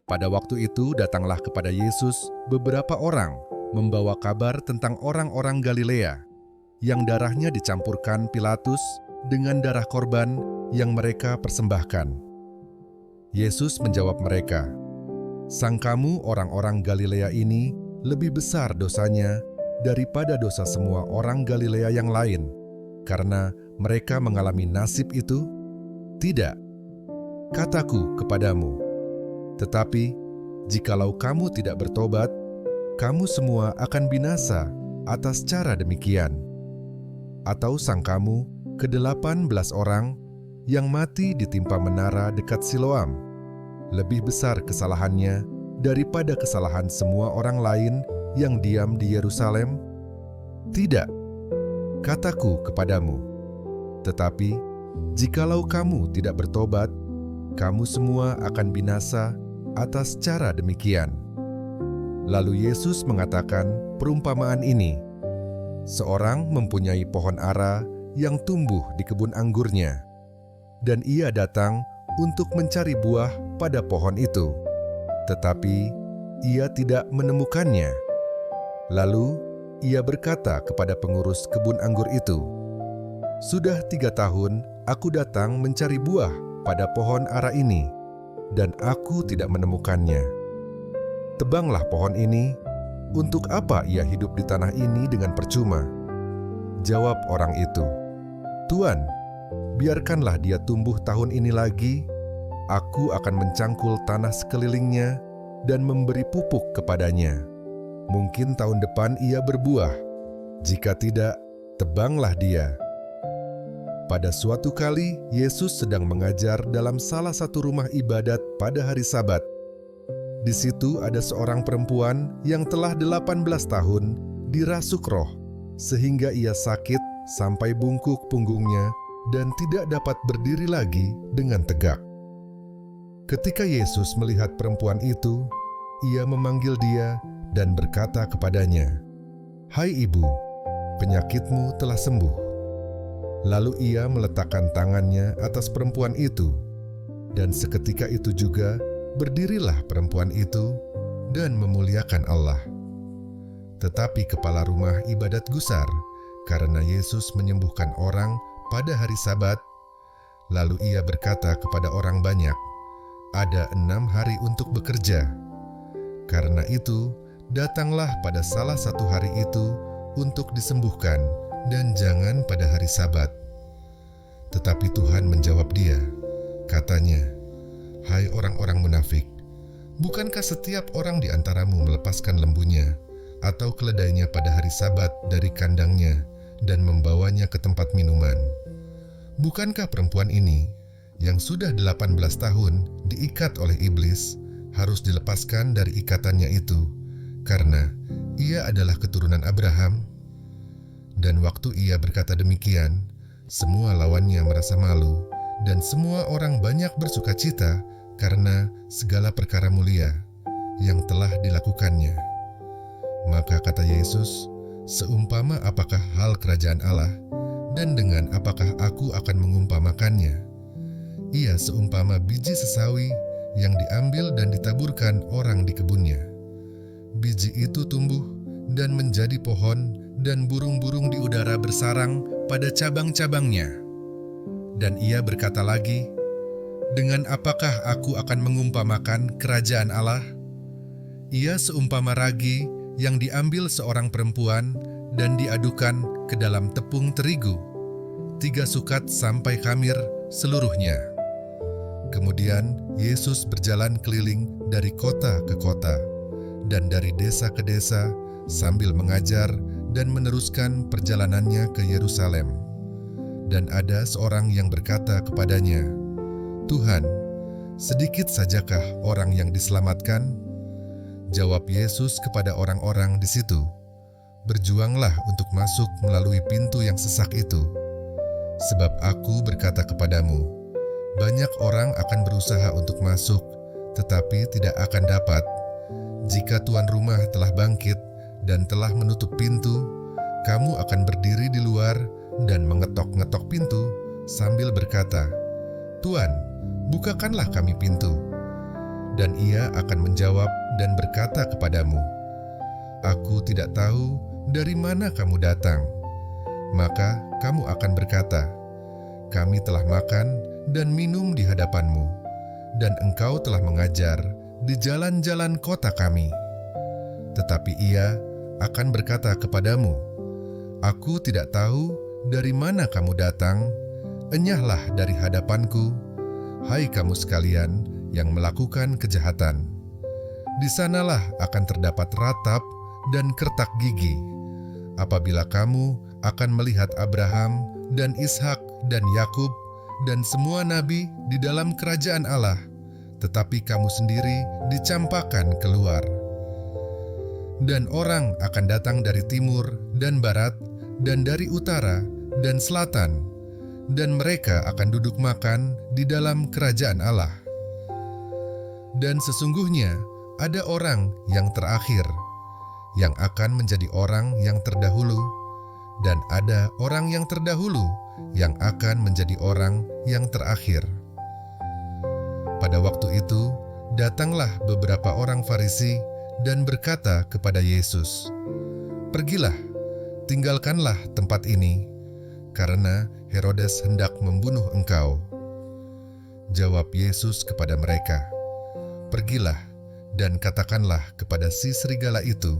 Pada waktu itu datanglah kepada Yesus beberapa orang membawa kabar tentang orang-orang Galilea yang darahnya dicampurkan Pilatus dengan darah korban yang mereka persembahkan. Yesus menjawab mereka, "Sangkamu orang-orang Galilea ini lebih besar dosanya daripada dosa semua orang Galilea yang lain, karena mereka mengalami nasib itu? Tidak, kataku kepadamu. Tetapi, jikalau kamu tidak bertobat, kamu semua akan binasa atas cara demikian. Atau sangkamu ke-18 orang yang mati ditimpa menara dekat Siloam lebih besar kesalahannya daripada kesalahan semua orang lain yang diam di Yerusalem? Tidak, kataku kepadamu. Tetapi, jikalau kamu tidak bertobat, kamu semua akan binasa atas cara demikian." Lalu Yesus mengatakan perumpamaan ini. Seorang mempunyai pohon ara yang tumbuh di kebun anggurnya, dan ia datang untuk mencari buah pada pohon itu, tetapi ia tidak menemukannya. Lalu ia berkata kepada pengurus kebun anggur itu, "Sudah 3 tahun aku datang mencari buah pada pohon ara ini, dan aku tidak menemukannya. Tebanglah pohon ini, untuk apa ia hidup di tanah ini dengan percuma?" Jawab orang itu, "Tuan, biarkanlah dia tumbuh tahun ini lagi, aku akan mencangkul tanah sekelilingnya dan memberi pupuk kepadanya. Mungkin tahun depan ia berbuah, jika tidak, tebanglah dia." Pada suatu kali, Yesus sedang mengajar dalam salah satu rumah ibadat pada hari Sabat. Di situ ada seorang perempuan yang telah 18 tahun dirasuk roh, sehingga ia sakit sampai bungkuk punggungnya dan tidak dapat berdiri lagi dengan tegak. Ketika Yesus melihat perempuan itu, ia memanggil dia dan berkata kepadanya, "Hai ibu, penyakitmu telah sembuh." Lalu ia meletakkan tangannya atas perempuan itu, dan seketika itu juga berdirilah perempuan itu dan memuliakan Allah. Tetapi kepala rumah ibadat gusar karena Yesus menyembuhkan orang pada hari Sabat. Lalu ia berkata kepada orang banyak, "Ada 6 hari untuk bekerja. Karena itu, datanglah pada salah satu hari itu untuk disembuhkan, dan jangan pada hari Sabat." Tetapi Tuhan menjawab dia, katanya, "Hai orang-orang munafik, bukankah setiap orang di antaramu melepaskan lembunya atau keledainya pada hari Sabat dari kandangnya dan membawanya ke tempat minuman? Bukankah perempuan ini, yang sudah 18 tahun diikat oleh iblis, harus dilepaskan dari ikatannya itu, karena ia adalah keturunan Abraham?" Dan waktu ia berkata demikian, semua lawannya merasa malu, dan semua orang banyak bersuka cita karena segala perkara mulia yang telah dilakukannya. Maka kata Yesus, "Seumpama apakah hal kerajaan Allah, dan dengan apakah aku akan mengumpamakannya? Ia seumpama biji sesawi yang diambil dan ditaburkan orang di kebunnya. Biji itu tumbuh dan menjadi pohon, dan burung-burung di udara bersarang pada cabang-cabangnya." Dan ia berkata lagi, "Dengan apakah aku akan mengumpamakan kerajaan Allah? Ia seumpama ragi yang diambil seorang perempuan dan diadukan ke dalam tepung terigu, 3 sukat sampai khamir seluruhnya." Kemudian Yesus berjalan keliling dari kota ke kota dan dari desa ke desa sambil mengajar dan meneruskan perjalanannya ke Yerusalem. Dan ada seorang yang berkata kepadanya, "Tuhan, sedikit sajakah orang yang diselamatkan?" Jawab Yesus kepada orang-orang di situ, "Berjuanglah untuk masuk melalui pintu yang sesak itu. Sebab aku berkata kepadamu, banyak orang akan berusaha untuk masuk, tetapi tidak akan dapat. Jika tuan rumah telah bangkit dan telah menutup pintu, kamu akan berdiri di luar dan mengetok-ngetok pintu sambil berkata, 'Tuan, bukakanlah kami pintu.' Dan ia akan menjawab dan berkata kepadamu, "Aku tidak tahu dari mana kamu datang." Maka kamu akan berkata, "Kami telah makan dan minum di hadapanmu, dan engkau telah mengajar di jalan-jalan kota kami." Tetapi ia akan berkata kepadamu, "Aku tidak tahu dari mana kamu datang, enyahlah dari hadapanku, hai kamu sekalian yang melakukan kejahatan." Di sanalah akan terdapat ratap dan kertak gigi, apabila kamu akan melihat Abraham dan Ishak dan Yakub dan semua nabi di dalam kerajaan Allah, tetapi kamu sendiri dicampakkan keluar. Dan orang akan datang dari timur dan barat dan dari utara dan selatan, dan mereka akan duduk makan di dalam kerajaan Allah. Dan sesungguhnya ada orang yang terakhir, yang akan menjadi orang yang terdahulu, dan ada orang yang terdahulu yang akan menjadi orang yang terakhir. Pada waktu itu, datanglah beberapa orang Farisi dan berkata kepada Yesus, "Pergilah, tinggalkanlah tempat ini, karena Herodes hendak membunuh engkau." Jawab Yesus kepada mereka, "Pergilah dan katakanlah kepada si serigala itu,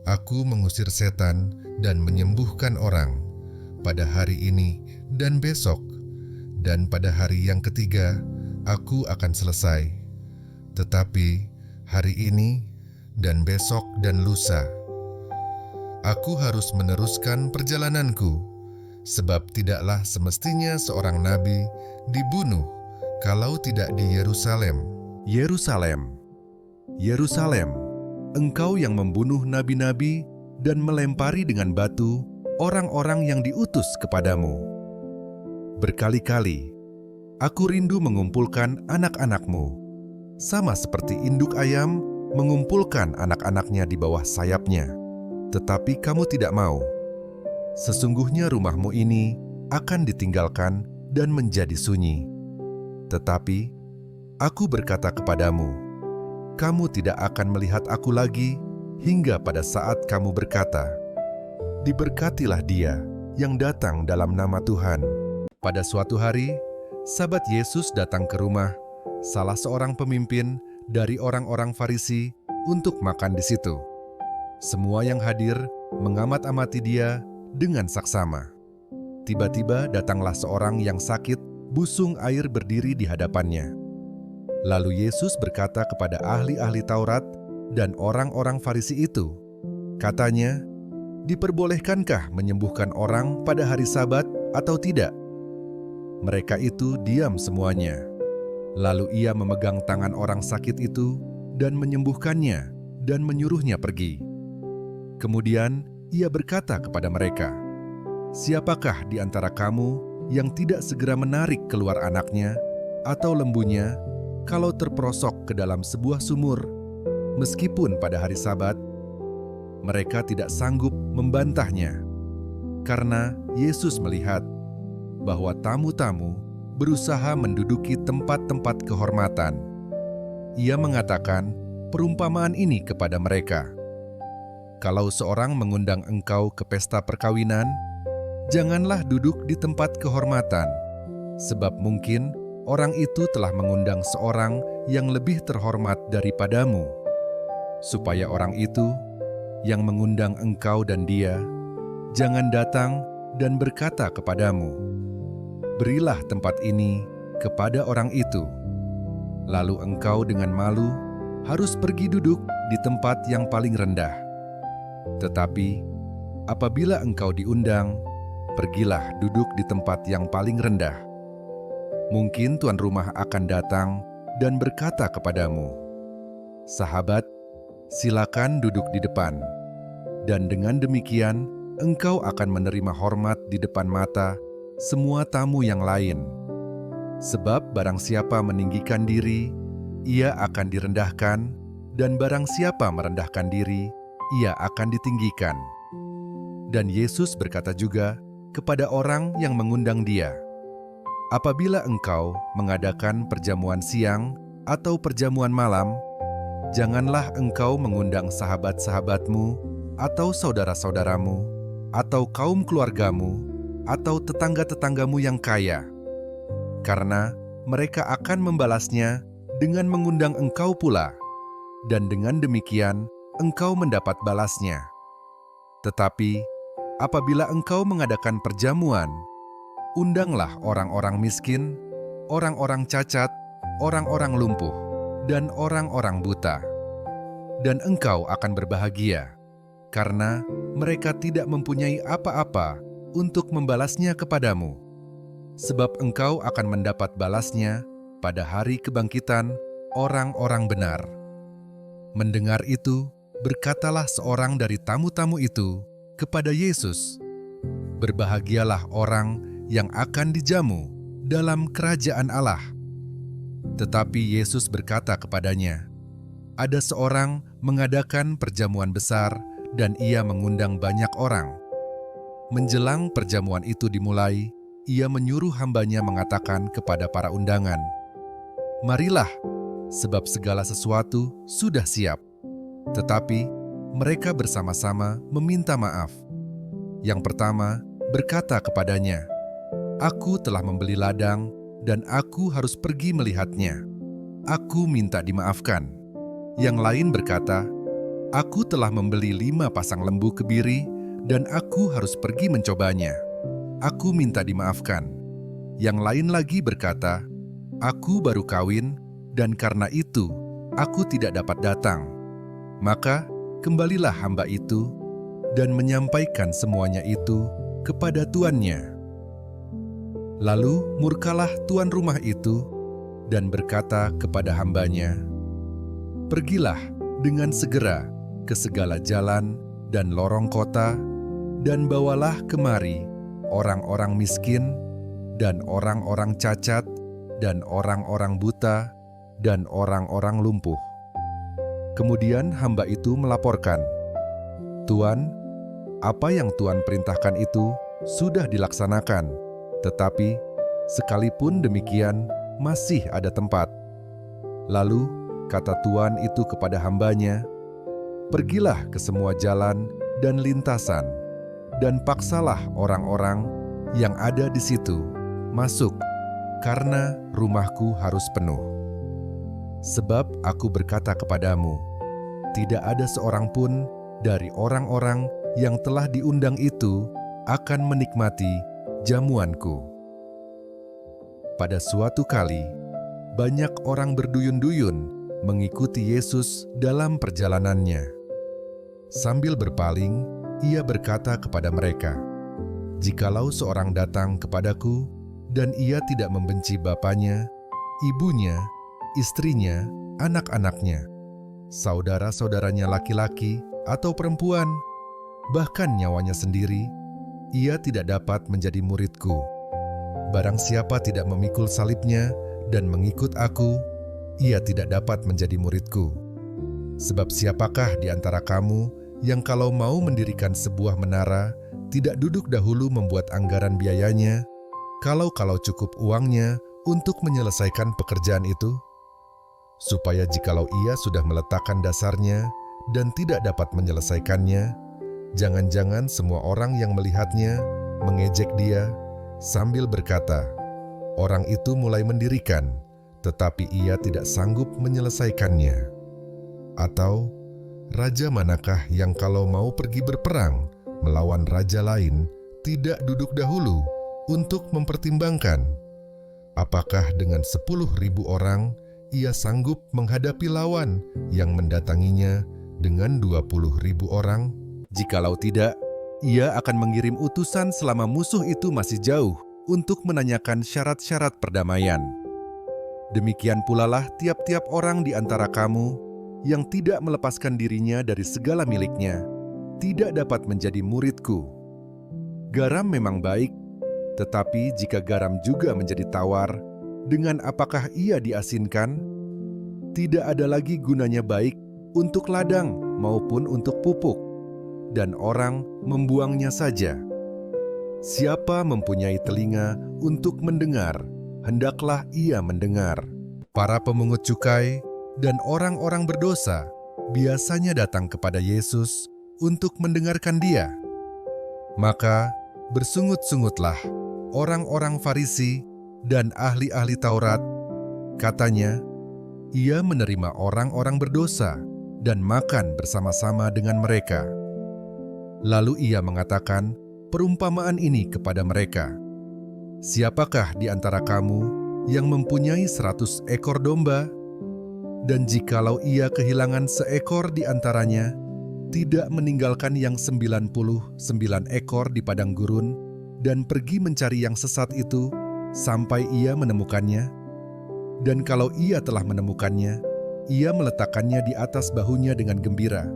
Aku mengusir setan dan menyembuhkan orang pada hari ini dan besok, dan pada hari yang ketiga aku akan selesai. Tetapi hari ini dan besok dan lusa, aku harus meneruskan perjalananku, sebab tidaklah semestinya seorang nabi dibunuh kalau tidak di Yerusalem. Yerusalem, Yerusalem, engkau yang membunuh nabi-nabi dan melempari dengan batu orang-orang yang diutus kepadamu. Berkali-kali aku rindu mengumpulkan anak-anakmu, sama seperti induk ayam mengumpulkan anak-anaknya di bawah sayapnya, tetapi kamu tidak mau. Sesungguhnya rumahmu ini akan ditinggalkan dan menjadi sunyi. Tetapi aku berkata kepadamu, kamu tidak akan melihat aku lagi hingga pada saat kamu berkata, diberkatilah dia yang datang dalam nama Tuhan. Pada suatu hari, sahabat Yesus datang ke rumah salah seorang pemimpin dari orang-orang Farisi untuk makan di situ. Semua yang hadir mengamat-amati dia dengan saksama. Tiba-tiba datanglah seorang yang sakit, busung air berdiri di hadapannya. Lalu Yesus berkata kepada ahli-ahli Taurat dan orang-orang Farisi itu, katanya, diperbolehkankah menyembuhkan orang pada hari Sabat atau tidak? Mereka itu diam semuanya. Lalu ia memegang tangan orang sakit itu dan menyembuhkannya dan menyuruhnya pergi. Kemudian ia berkata kepada mereka, siapakah di antara kamu yang tidak segera menarik keluar anaknya atau lembunya kalau terperosok ke dalam sebuah sumur, meskipun pada hari Sabat? Mereka tidak sanggup membantahnya, karena Yesus melihat bahwa tamu-tamu berusaha menduduki tempat-tempat kehormatan. Ia mengatakan perumpamaan ini kepada mereka. Kalau seorang mengundang engkau ke pesta perkawinan, janganlah duduk di tempat kehormatan, sebab mungkin orang itu telah mengundang seorang yang lebih terhormat daripadamu, supaya orang itu yang mengundang engkau dan dia jangan datang dan berkata kepadamu, berilah tempat ini kepada orang itu. Lalu engkau dengan malu harus pergi duduk di tempat yang paling rendah. Tetapi apabila engkau diundang, pergilah duduk di tempat yang paling rendah. Mungkin tuan rumah akan datang dan berkata kepadamu, sahabat, silakan duduk di depan. Dan dengan demikian, engkau akan menerima hormat di depan mata semua tamu yang lain. Sebab barang siapa meninggikan diri, ia akan direndahkan, dan barang siapa merendahkan diri, ia akan ditinggikan. Dan Yesus berkata juga kepada orang yang mengundang dia, apabila engkau mengadakan perjamuan siang atau perjamuan malam, janganlah engkau mengundang sahabat-sahabatmu, atau saudara-saudaramu, atau kaum keluargamu, atau tetangga-tetanggamu yang kaya, karena mereka akan membalasnya dengan mengundang engkau pula, dan dengan demikian engkau mendapat balasnya. Tetapi apabila engkau mengadakan perjamuan, undanglah orang-orang miskin, orang-orang cacat, orang-orang lumpuh, dan orang-orang buta. Dan engkau akan berbahagia, karena mereka tidak mempunyai apa-apa untuk membalasnya kepadamu. Sebab engkau akan mendapat balasnya pada hari kebangkitan orang-orang benar. Mendengar itu, berkatalah seorang dari tamu-tamu itu kepada Yesus, "Berbahagialah orang yang akan dijamu dalam kerajaan Allah." Tetapi Yesus berkata kepadanya, "Ada seorang mengadakan perjamuan besar dan ia mengundang banyak orang. Menjelang perjamuan itu dimulai, ia menyuruh hambanya mengatakan kepada para undangan, 'Marilah, sebab segala sesuatu sudah siap.' Tetapi mereka bersama-sama meminta maaf. Yang pertama berkata kepadanya, 'Aku telah membeli ladang dan aku harus pergi melihatnya. Aku minta dimaafkan.' Yang lain berkata, 'Aku telah membeli 5 pasang lembu kebiri dan aku harus pergi mencobanya. Aku minta dimaafkan.' Yang lain lagi berkata, 'Aku baru kawin dan karena itu aku tidak dapat datang.' Maka kembalilah hamba itu dan menyampaikan semuanya itu kepada tuannya. Lalu murkalah tuan rumah itu dan berkata kepada hambanya, 'Pergilah dengan segera ke segala jalan dan lorong kota, dan bawalah kemari orang-orang miskin, dan orang-orang cacat, dan orang-orang buta, dan orang-orang lumpuh.' Kemudian hamba itu melaporkan, 'Tuan, apa yang Tuan perintahkan itu sudah dilaksanakan, tetapi sekalipun demikian masih ada tempat.' Lalu kata tuan itu kepada hambanya, 'Pergilah ke semua jalan dan lintasan, dan paksalah orang-orang yang ada di situ masuk, karena rumahku harus penuh. Sebab aku berkata kepadamu, tidak ada seorang pun dari orang-orang yang telah diundang itu akan menikmati jamuanku.' Pada suatu kali, banyak orang berduyun-duyun mengikuti Yesus dalam perjalanannya. Sambil berpaling, ia berkata kepada mereka, 'Jikalau seorang datang kepadaku dan ia tidak membenci bapanya, ibunya, istrinya, anak-anaknya, saudara-saudaranya laki-laki atau perempuan, bahkan nyawanya sendiri, ia tidak dapat menjadi muridku. Barang siapa tidak memikul salibnya dan mengikut aku, ia tidak dapat menjadi muridku. Sebab siapakah di antara kamu yang kalau mau mendirikan sebuah menara, tidak duduk dahulu membuat anggaran biayanya, kalau cukup uangnya untuk menyelesaikan pekerjaan itu? Supaya jikalau ia sudah meletakkan dasarnya dan tidak dapat menyelesaikannya, jangan-jangan semua orang yang melihatnya mengejek dia sambil berkata, 'Orang itu mulai mendirikan, tetapi ia tidak sanggup menyelesaikannya.' Atau, raja manakah yang kalau mau pergi berperang melawan raja lain, tidak duduk dahulu untuk mempertimbangkan, apakah dengan 10.000 orang ia sanggup menghadapi lawan yang mendatanginya dengan 20.000 orang? Jikalau tidak, ia akan mengirim utusan selama musuh itu masih jauh untuk menanyakan syarat-syarat perdamaian. Demikian pula lah tiap-tiap orang di antara kamu yang tidak melepaskan dirinya dari segala miliknya, tidak dapat menjadi muridku. Garam memang baik, tetapi jika garam juga menjadi tawar, dengan apakah ia diasinkan? Tidak ada lagi gunanya baik untuk ladang maupun untuk pupuk, dan orang membuangnya saja. Siapa mempunyai telinga untuk mendengar, hendaklah ia mendengar. Para pemungut cukai dan orang-orang berdosa biasanya datang kepada Yesus untuk mendengarkan Dia. Maka bersungut-sungutlah orang-orang Farisi dan ahli-ahli Taurat. Katanya, Ia menerima orang-orang berdosa dan makan bersama-sama dengan mereka. Lalu Ia mengatakan perumpamaan ini kepada mereka. Siapakah di antara kamu yang mempunyai 100 ekor domba, dan jikalau ia kehilangan seekor di antaranya, tidak meninggalkan yang 99 ekor di padang gurun, dan pergi mencari yang sesat itu sampai ia menemukannya? Dan kalau ia telah menemukannya, ia meletakkannya di atas bahunya dengan gembira,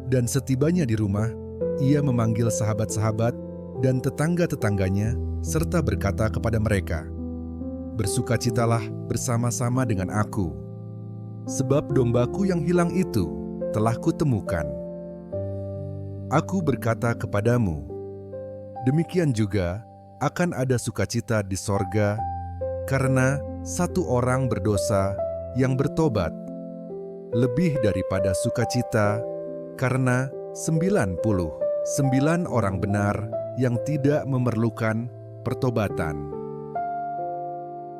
dan setibanya di rumah, ia memanggil sahabat-sahabat dan tetangga-tetangganya, serta berkata kepada mereka, "Bersukacitalah bersama-sama dengan aku, sebab dombaku yang hilang itu telah kutemukan." Aku berkata kepadamu, demikian juga akan ada sukacita di sorga karena satu orang berdosa yang bertobat, lebih daripada sukacita karena 99 orang benar yang tidak memerlukan pertobatan.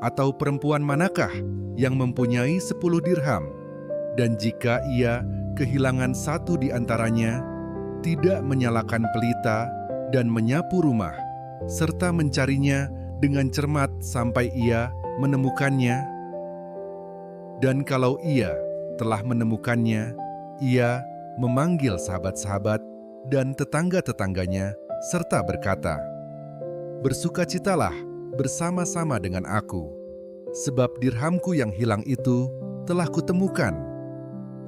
Atau perempuan manakah yang mempunyai 10 dirham, dan jika ia kehilangan satu di antaranya, tidak menyalakan pelita dan menyapu rumah, serta mencarinya dengan cermat sampai ia menemukannya? Dan kalau ia telah menemukannya, ia memanggil sahabat-sahabat dan tetangga-tetangganya, serta berkata, "Bersukacitalah bersama-sama dengan aku, sebab dirhamku yang hilang itu telah kutemukan."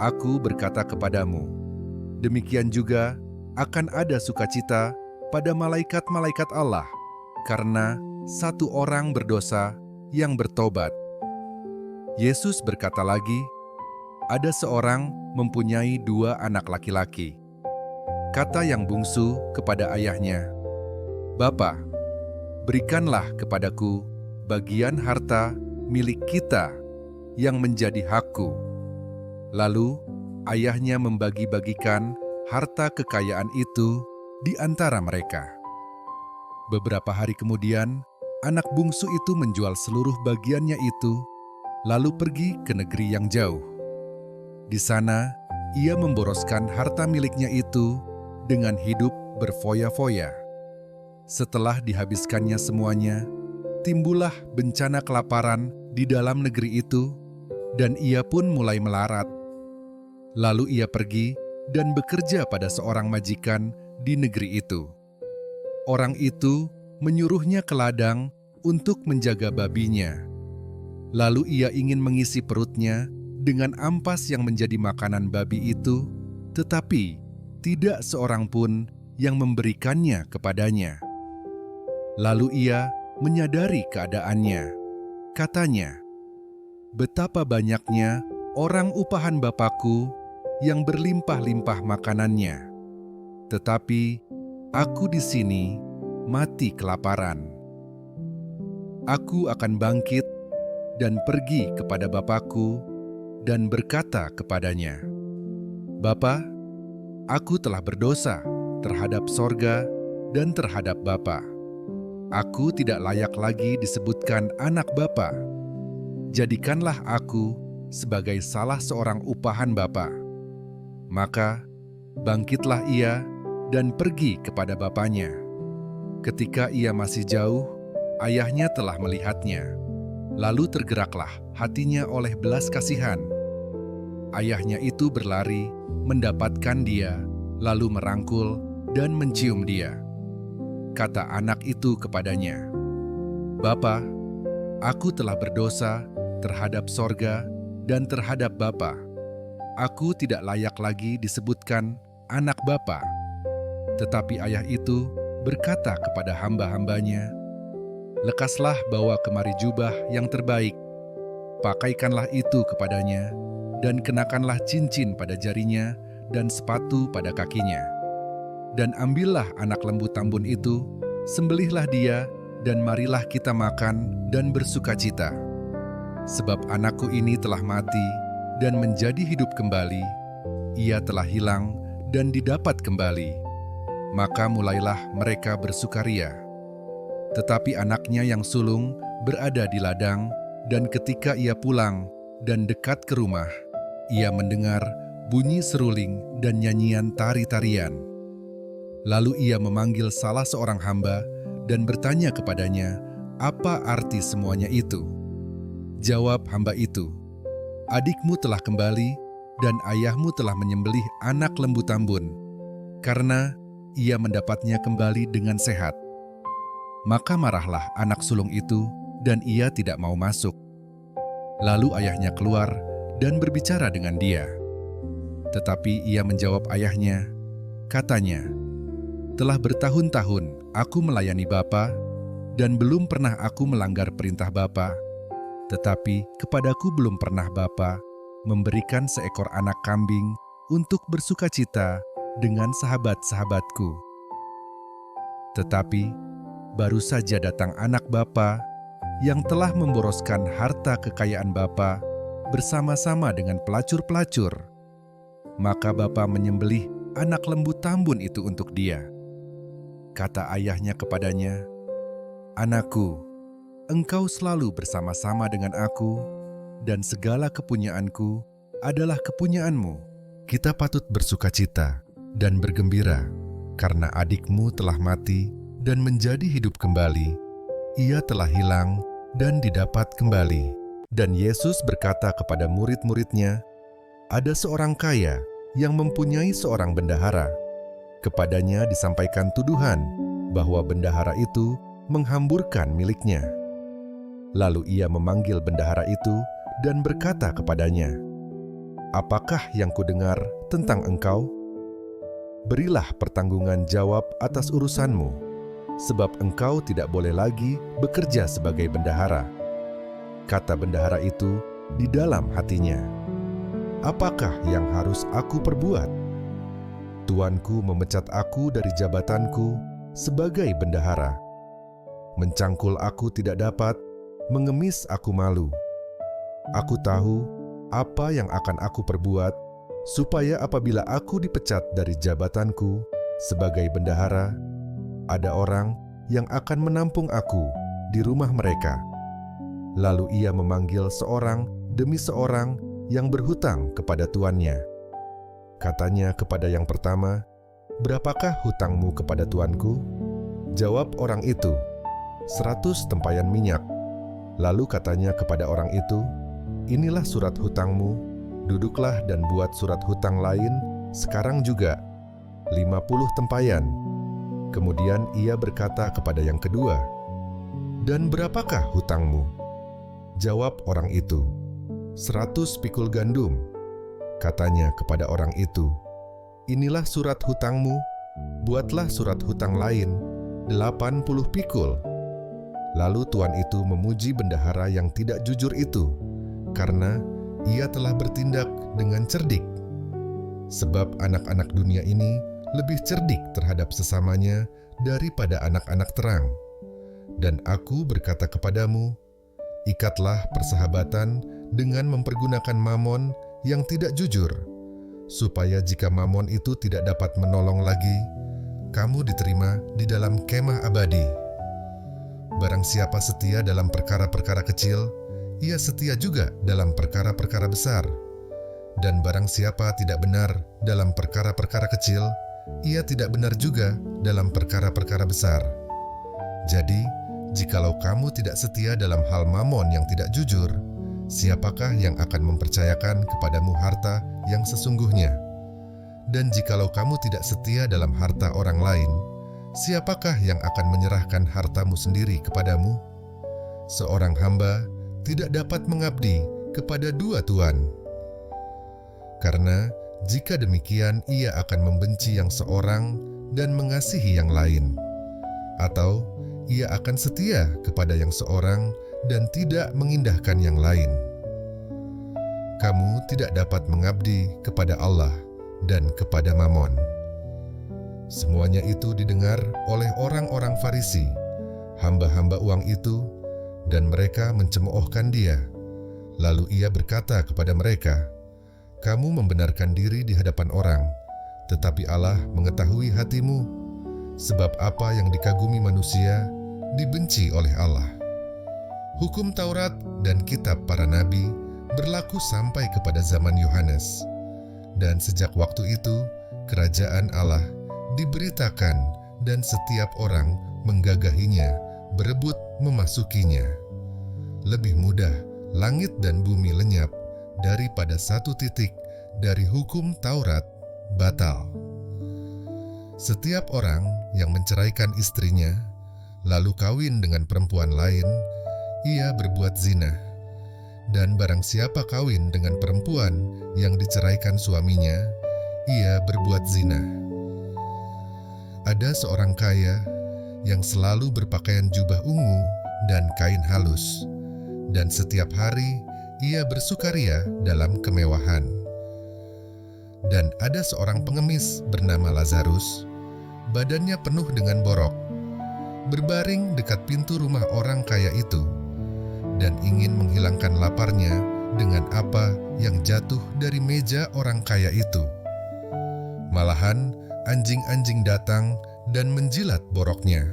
Aku berkata kepadamu, demikian juga akan ada sukacita pada malaikat-malaikat Allah karena satu orang berdosa yang bertobat. Yesus berkata lagi, ada seorang mempunyai 2 anak laki-laki. Kata yang bungsu kepada ayahnya, "Bapa, berikanlah kepadaku bagian harta milik kita yang menjadi hakku." Lalu ayahnya membagi-bagikan harta kekayaan itu di antara mereka. Beberapa hari kemudian, anak bungsu itu menjual seluruh bagiannya itu, lalu pergi ke negeri yang jauh. Di sana, ia memboroskan harta miliknya itu dengan hidup berfoya-foya. Setelah dihabiskannya semuanya, timbullah bencana kelaparan di dalam negeri itu, dan ia pun mulai melarat. Lalu ia pergi dan bekerja pada seorang majikan di negeri itu. Orang itu menyuruhnya ke ladang untuk menjaga babinya. Lalu ia ingin mengisi perutnya dengan ampas yang menjadi makanan babi itu, tetapi tidak seorang pun yang memberikannya kepadanya. Lalu ia menyadari keadaannya. Katanya, "Betapa banyaknya orang upahan Bapakku yang berlimpah-limpah makanannya, tetapi aku di sini mati kelaparan. Aku akan bangkit dan pergi kepada Bapakku dan berkata kepadanya, Bapa, aku telah berdosa terhadap sorga dan terhadap Bapa. Aku tidak layak lagi disebutkan anak Bapa. Jadikanlah aku sebagai salah seorang upahan Bapa." Maka bangkitlah ia dan pergi kepada bapaknya. Ketika ia masih jauh, ayahnya telah melihatnya. Lalu tergeraklah hatinya oleh belas kasihan. Ayahnya itu berlari, mendapatkan dia, lalu merangkul dan mencium dia. Kata anak itu kepadanya, "Bapa, aku telah berdosa terhadap sorga dan terhadap Bapa. Aku tidak layak lagi disebutkan anak Bapa." Tetapi ayah itu berkata kepada hamba-hambanya, "Lekaslah bawa kemari jubah yang terbaik, pakaikanlah itu kepadanya, dan kenakanlah cincin pada jarinya dan sepatu pada kakinya. Dan ambillah anak lembu tambun itu, sembelihlah dia, dan marilah kita makan dan bersukacita. Sebab anakku ini telah mati dan menjadi hidup kembali, ia telah hilang dan didapat kembali. Maka mulailah mereka bersukaria. Tetapi anaknya yang sulung berada di ladang, dan ketika ia pulang dan dekat ke rumah, ia mendengar bunyi seruling dan nyanyian tari-tarian. Lalu ia memanggil salah seorang hamba dan bertanya kepadanya, apa arti semuanya itu? Jawab hamba itu, adikmu telah kembali dan ayahmu telah menyembelih anak lembu tambun, karena ia mendapatnya kembali dengan sehat. Maka marahlah anak sulung itu dan ia tidak mau masuk. Lalu ayahnya keluar dan berbicara dengan dia. Tetapi ia menjawab ayahnya, katanya, telah bertahun-tahun aku melayani Bapa, dan belum pernah aku melanggar perintah Bapa. Tetapi kepadaku belum pernah Bapa memberikan seekor anak kambing untuk bersukacita dengan sahabat-sahabatku. Tetapi baru saja datang anak Bapa yang telah memboroskan harta kekayaan Bapa bersama-sama dengan pelacur-pelacur. Maka Bapa menyembelih anak lembu tambun itu untuk dia. Kata ayahnya kepadanya, anakku, engkau selalu bersama-sama dengan aku, dan segala kepunyaanku adalah kepunyaanmu. Kita patut bersukacita dan bergembira, karena adikmu telah mati dan menjadi hidup kembali. Ia telah hilang dan didapat kembali. Dan Yesus berkata kepada murid-muridnya, ada seorang kaya yang mempunyai seorang bendahara. Kepadanya disampaikan tuduhan bahwa bendahara itu menghamburkan miliknya. Lalu ia memanggil bendahara itu dan berkata kepadanya, apakah yang kudengar tentang engkau? Berilah pertanggungan jawab atas urusanmu, sebab engkau tidak boleh lagi bekerja sebagai bendahara. Kata bendahara itu di dalam hatinya, apakah yang harus aku perbuat? Tuanku memecat aku dari jabatanku sebagai bendahara. Mencangkul aku tidak dapat, mengemis aku malu. Aku tahu apa yang akan aku perbuat, supaya apabila aku dipecat dari jabatanku sebagai bendahara, ada orang yang akan menampung aku di rumah mereka. Lalu ia memanggil seorang demi seorang yang berhutang kepada tuannya. Katanya kepada yang pertama, berapakah hutangmu kepada tuanku? Jawab orang itu, 100 tempayan minyak. Lalu katanya kepada orang itu, inilah surat hutangmu, duduklah dan buat surat hutang lain sekarang juga, 50 tempayan. Kemudian ia berkata kepada yang kedua, dan berapakah hutangmu? Jawab orang itu, 100 pikul gandum. Katanya kepada orang itu, inilah surat hutangmu, buatlah surat hutang lain, 80 pikul. Lalu tuan itu memuji bendahara yang tidak jujur itu, karena ia telah bertindak dengan cerdik. Sebab anak-anak dunia ini lebih cerdik terhadap sesamanya daripada anak-anak terang. Dan aku berkata kepadamu, ikatlah persahabatan dengan mempergunakan mamon yang tidak jujur, supaya jika mamon itu tidak dapat menolong lagi, kamu diterima di dalam kemah abadi. Barang siapa setia dalam perkara-perkara kecil, ia setia juga dalam perkara-perkara besar. Dan barang siapa tidak benar dalam perkara-perkara kecil, ia tidak benar juga dalam perkara-perkara besar. Jadi, jikalau kamu tidak setia dalam hal mamon yang tidak jujur, siapakah yang akan mempercayakan kepadamu harta yang sesungguhnya? Dan jikalau kamu tidak setia dalam harta orang lain, siapakah yang akan menyerahkan hartamu sendiri kepadamu? Seorang hamba tidak dapat mengabdi kepada dua tuan. Karena jika demikian ia akan membenci yang seorang dan mengasihi yang lain. Atau ia akan setia kepada yang seorang dan tidak mengindahkan yang lain. Kamu tidak dapat mengabdi kepada Allah dan kepada Mamon. Semuanya itu didengar oleh orang-orang Farisi, hamba-hamba uang itu, dan mereka mencemoohkan dia. Lalu ia berkata kepada mereka, "Kamu membenarkan diri di hadapan orang, tetapi Allah mengetahui hatimu, sebab apa yang dikagumi manusia dibenci oleh Allah. Hukum Taurat dan kitab para nabi berlaku sampai kepada zaman Yohanes, dan sejak waktu itu kerajaan Allah diberitakan dan setiap orang menggagahinya, berebut memasukinya. Lebih mudah langit dan bumi lenyap daripada satu titik dari hukum Taurat batal." Setiap orang yang menceraikan istrinya, lalu kawin dengan perempuan lain, ia berbuat zina. Dan barang siapa kawin dengan perempuan yang diceraikan suaminya, ia berbuat zina. Ada seorang kaya yang selalu berpakaian jubah ungu dan kain halus, dan setiap hari ia bersukaria dalam kemewahan. Dan ada seorang pengemis bernama Lazarus, badannya penuh dengan borok, berbaring dekat pintu rumah orang kaya itu, dan ingin menghilangkan laparnya dengan apa yang jatuh dari meja orang kaya itu. Malahan anjing-anjing datang dan menjilat boroknya.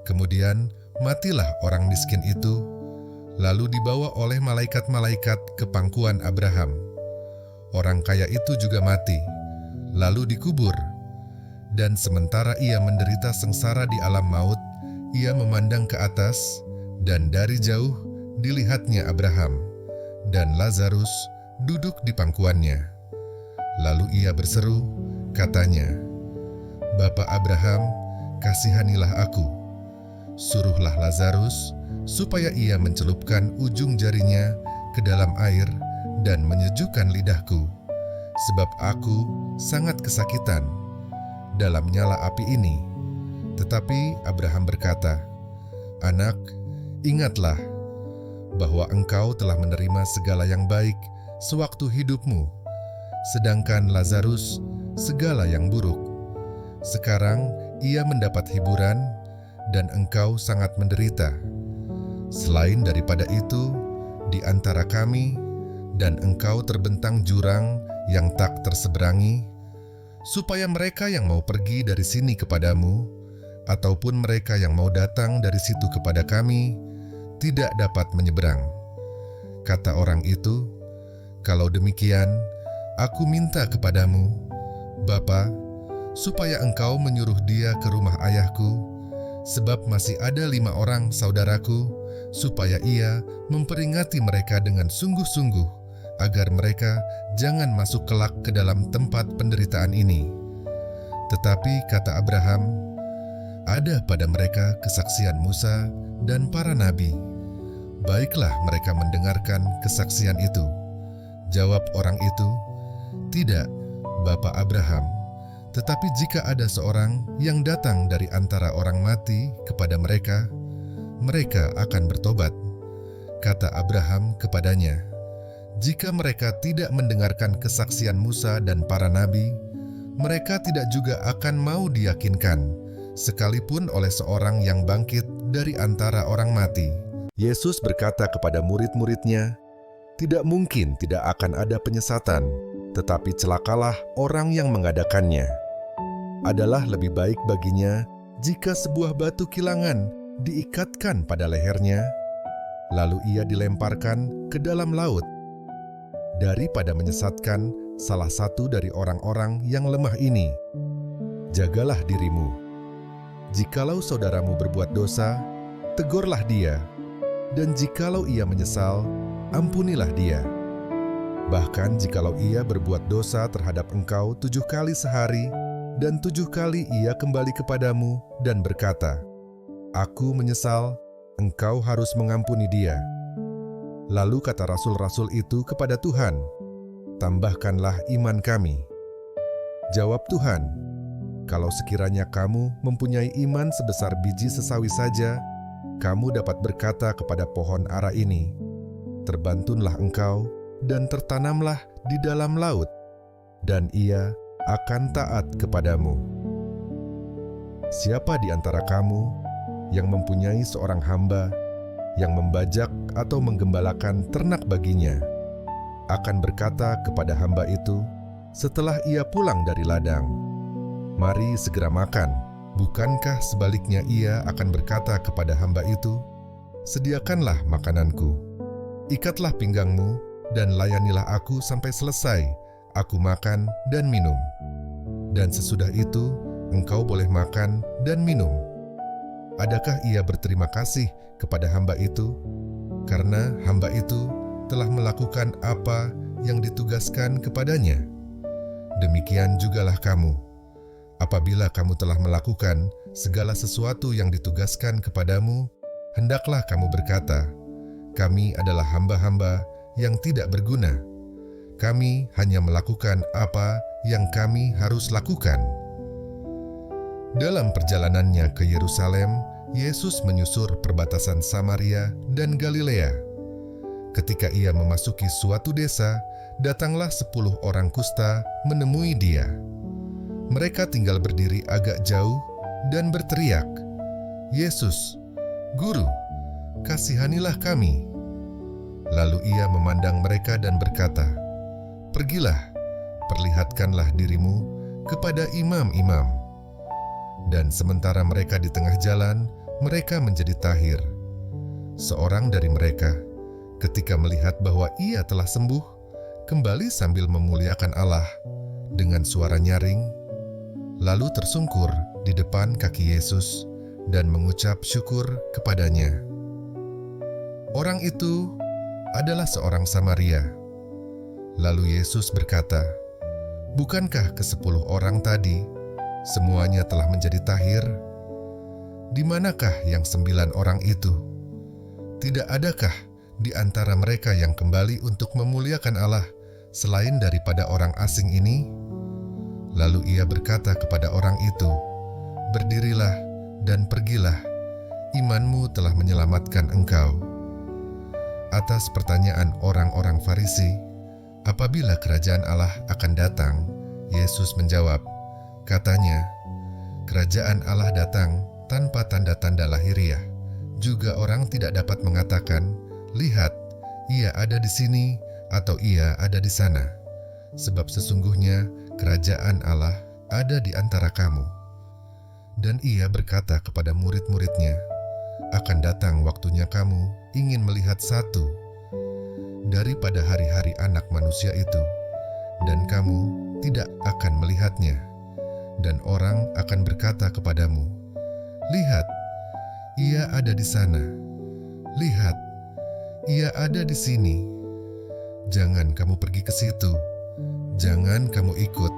Kemudian matilah orang miskin itu, lalu dibawa oleh malaikat-malaikat ke pangkuan Abraham. Orang kaya itu juga mati, lalu dikubur. Dan sementara ia menderita sengsara di alam maut, ia memandang ke atas, dan dari jauh dilihatnya Abraham, dan Lazarus duduk di pangkuannya. Lalu ia berseru, katanya, "Bapa Abraham, kasihanilah aku. Suruhlah Lazarus supaya ia mencelupkan ujung jarinya ke dalam air dan menyejukkan lidahku, sebab aku sangat kesakitan dalam nyala api ini." Tetapi Abraham berkata, "Anak, ingatlah bahwa engkau telah menerima segala yang baik sewaktu hidupmu, sedangkan Lazarus segala yang buruk. Sekarang ia mendapat hiburan, dan engkau sangat menderita. Selain daripada itu, di antara kami dan engkau terbentang jurang yang tak terseberangi, supaya mereka yang mau pergi dari sini kepadamu, ataupun mereka yang mau datang dari situ kepada kami, tidak dapat menyeberang." Kata orang itu, "Kalau demikian, aku minta kepadamu, Bapa, supaya engkau menyuruh dia ke rumah ayahku, sebab masih ada 5 orang saudaraku, supaya ia memperingati mereka dengan sungguh-sungguh, agar mereka jangan masuk kelak ke dalam tempat penderitaan ini." Tetapi kata Abraham, "Ada pada mereka kesaksian Musa dan para nabi. Baiklah mereka mendengarkan kesaksian itu." Jawab orang itu, "Tidak, Bapa Abraham, tetapi jika ada seorang yang datang dari antara orang mati kepada mereka, mereka akan bertobat." Kata Abraham kepadanya, "Jika mereka tidak mendengarkan kesaksian Musa dan para nabi, mereka tidak juga akan mau diyakinkan, sekalipun oleh seorang yang bangkit dari antara orang mati." Yesus berkata kepada murid-muridnya, "Tidak mungkin tidak akan ada penyesatan, tetapi celakalah orang yang mengadakannya. Adalah lebih baik baginya jika sebuah batu kilangan diikatkan pada lehernya, lalu ia dilemparkan ke dalam laut, daripada menyesatkan salah satu dari orang-orang yang lemah ini. Jagalah dirimu. Jikalau saudaramu berbuat dosa, tegurlah dia, dan jikalau ia menyesal, ampunilah dia. Bahkan jikalau ia berbuat dosa terhadap engkau 7 kali sehari, dan 7 kali ia kembali kepadamu dan berkata, 'Aku menyesal,' engkau harus mengampuni dia." Lalu kata rasul-rasul itu kepada Tuhan, "Tambahkanlah iman kami." Jawab Tuhan, "Kalau sekiranya kamu mempunyai iman sebesar biji sesawi saja, kamu dapat berkata kepada pohon ara ini, 'Terbantunlah engkau dan tertanamlah di dalam laut,' dan ia akan taat kepadamu. Siapa di antara kamu yang mempunyai seorang hamba yang membajak atau menggembalakan ternak baginya akan berkata kepada hamba itu setelah ia pulang dari ladang, "Mari segera makan." Bukankah sebaliknya ia akan berkata kepada hamba itu, "Sediakanlah makananku, ikatlah pinggangmu, dan layanilah aku sampai selesai, aku makan dan minum. Dan sesudah itu, engkau boleh makan dan minum." Adakah ia berterima kasih kepada hamba itu? Karena hamba itu telah melakukan apa yang ditugaskan kepadanya. Demikian jugalah kamu. Apabila kamu telah melakukan segala sesuatu yang ditugaskan kepadamu, hendaklah kamu berkata, "Kami adalah hamba-hamba yang tidak berguna. Kami hanya melakukan apa yang kami harus lakukan." Dalam perjalanannya ke Yerusalem, Yesus menyusur perbatasan Samaria dan Galilea. Ketika ia memasuki suatu desa, datanglah 10 orang kusta menemui dia. Mereka tinggal berdiri agak jauh dan berteriak, "Yesus, Guru, kasihanilah kami." Lalu ia memandang mereka dan berkata, "Pergilah, perlihatkanlah dirimu kepada imam-imam." Dan sementara mereka di tengah jalan, mereka menjadi tahir. Seorang dari mereka, ketika melihat bahwa ia telah sembuh, kembali sambil memuliakan Allah dengan suara nyaring, lalu tersungkur di depan kaki Yesus dan mengucap syukur kepadanya. Orang itu adalah seorang Samaria. Lalu Yesus berkata, "Bukankah ke-10 orang tadi semuanya telah menjadi tahir? Di manakah yang 9 orang itu? Tidak adakah di antara mereka yang kembali untuk memuliakan Allah selain daripada orang asing ini?" Lalu ia berkata kepada orang itu, "Berdirilah dan pergilah, imanmu telah menyelamatkan engkau." Atas pertanyaan orang-orang Farisi, apabila kerajaan Allah akan datang, Yesus menjawab, katanya, "Kerajaan Allah datang tanpa tanda-tanda lahiriah. Juga orang tidak dapat mengatakan, 'Lihat, ia ada di sini,' atau 'ia ada di sana.' Sebab sesungguhnya kerajaan Allah ada di antara kamu." Dan ia berkata kepada murid-muridnya, "Akan datang waktunya kamu ingin melihat satu daripada hari-hari Anak Manusia itu, dan kamu tidak akan melihatnya. Dan orang akan berkata kepadamu, 'Lihat, ia ada di sana. Lihat, ia ada di sini.' Jangan kamu pergi ke situ, jangan kamu ikut.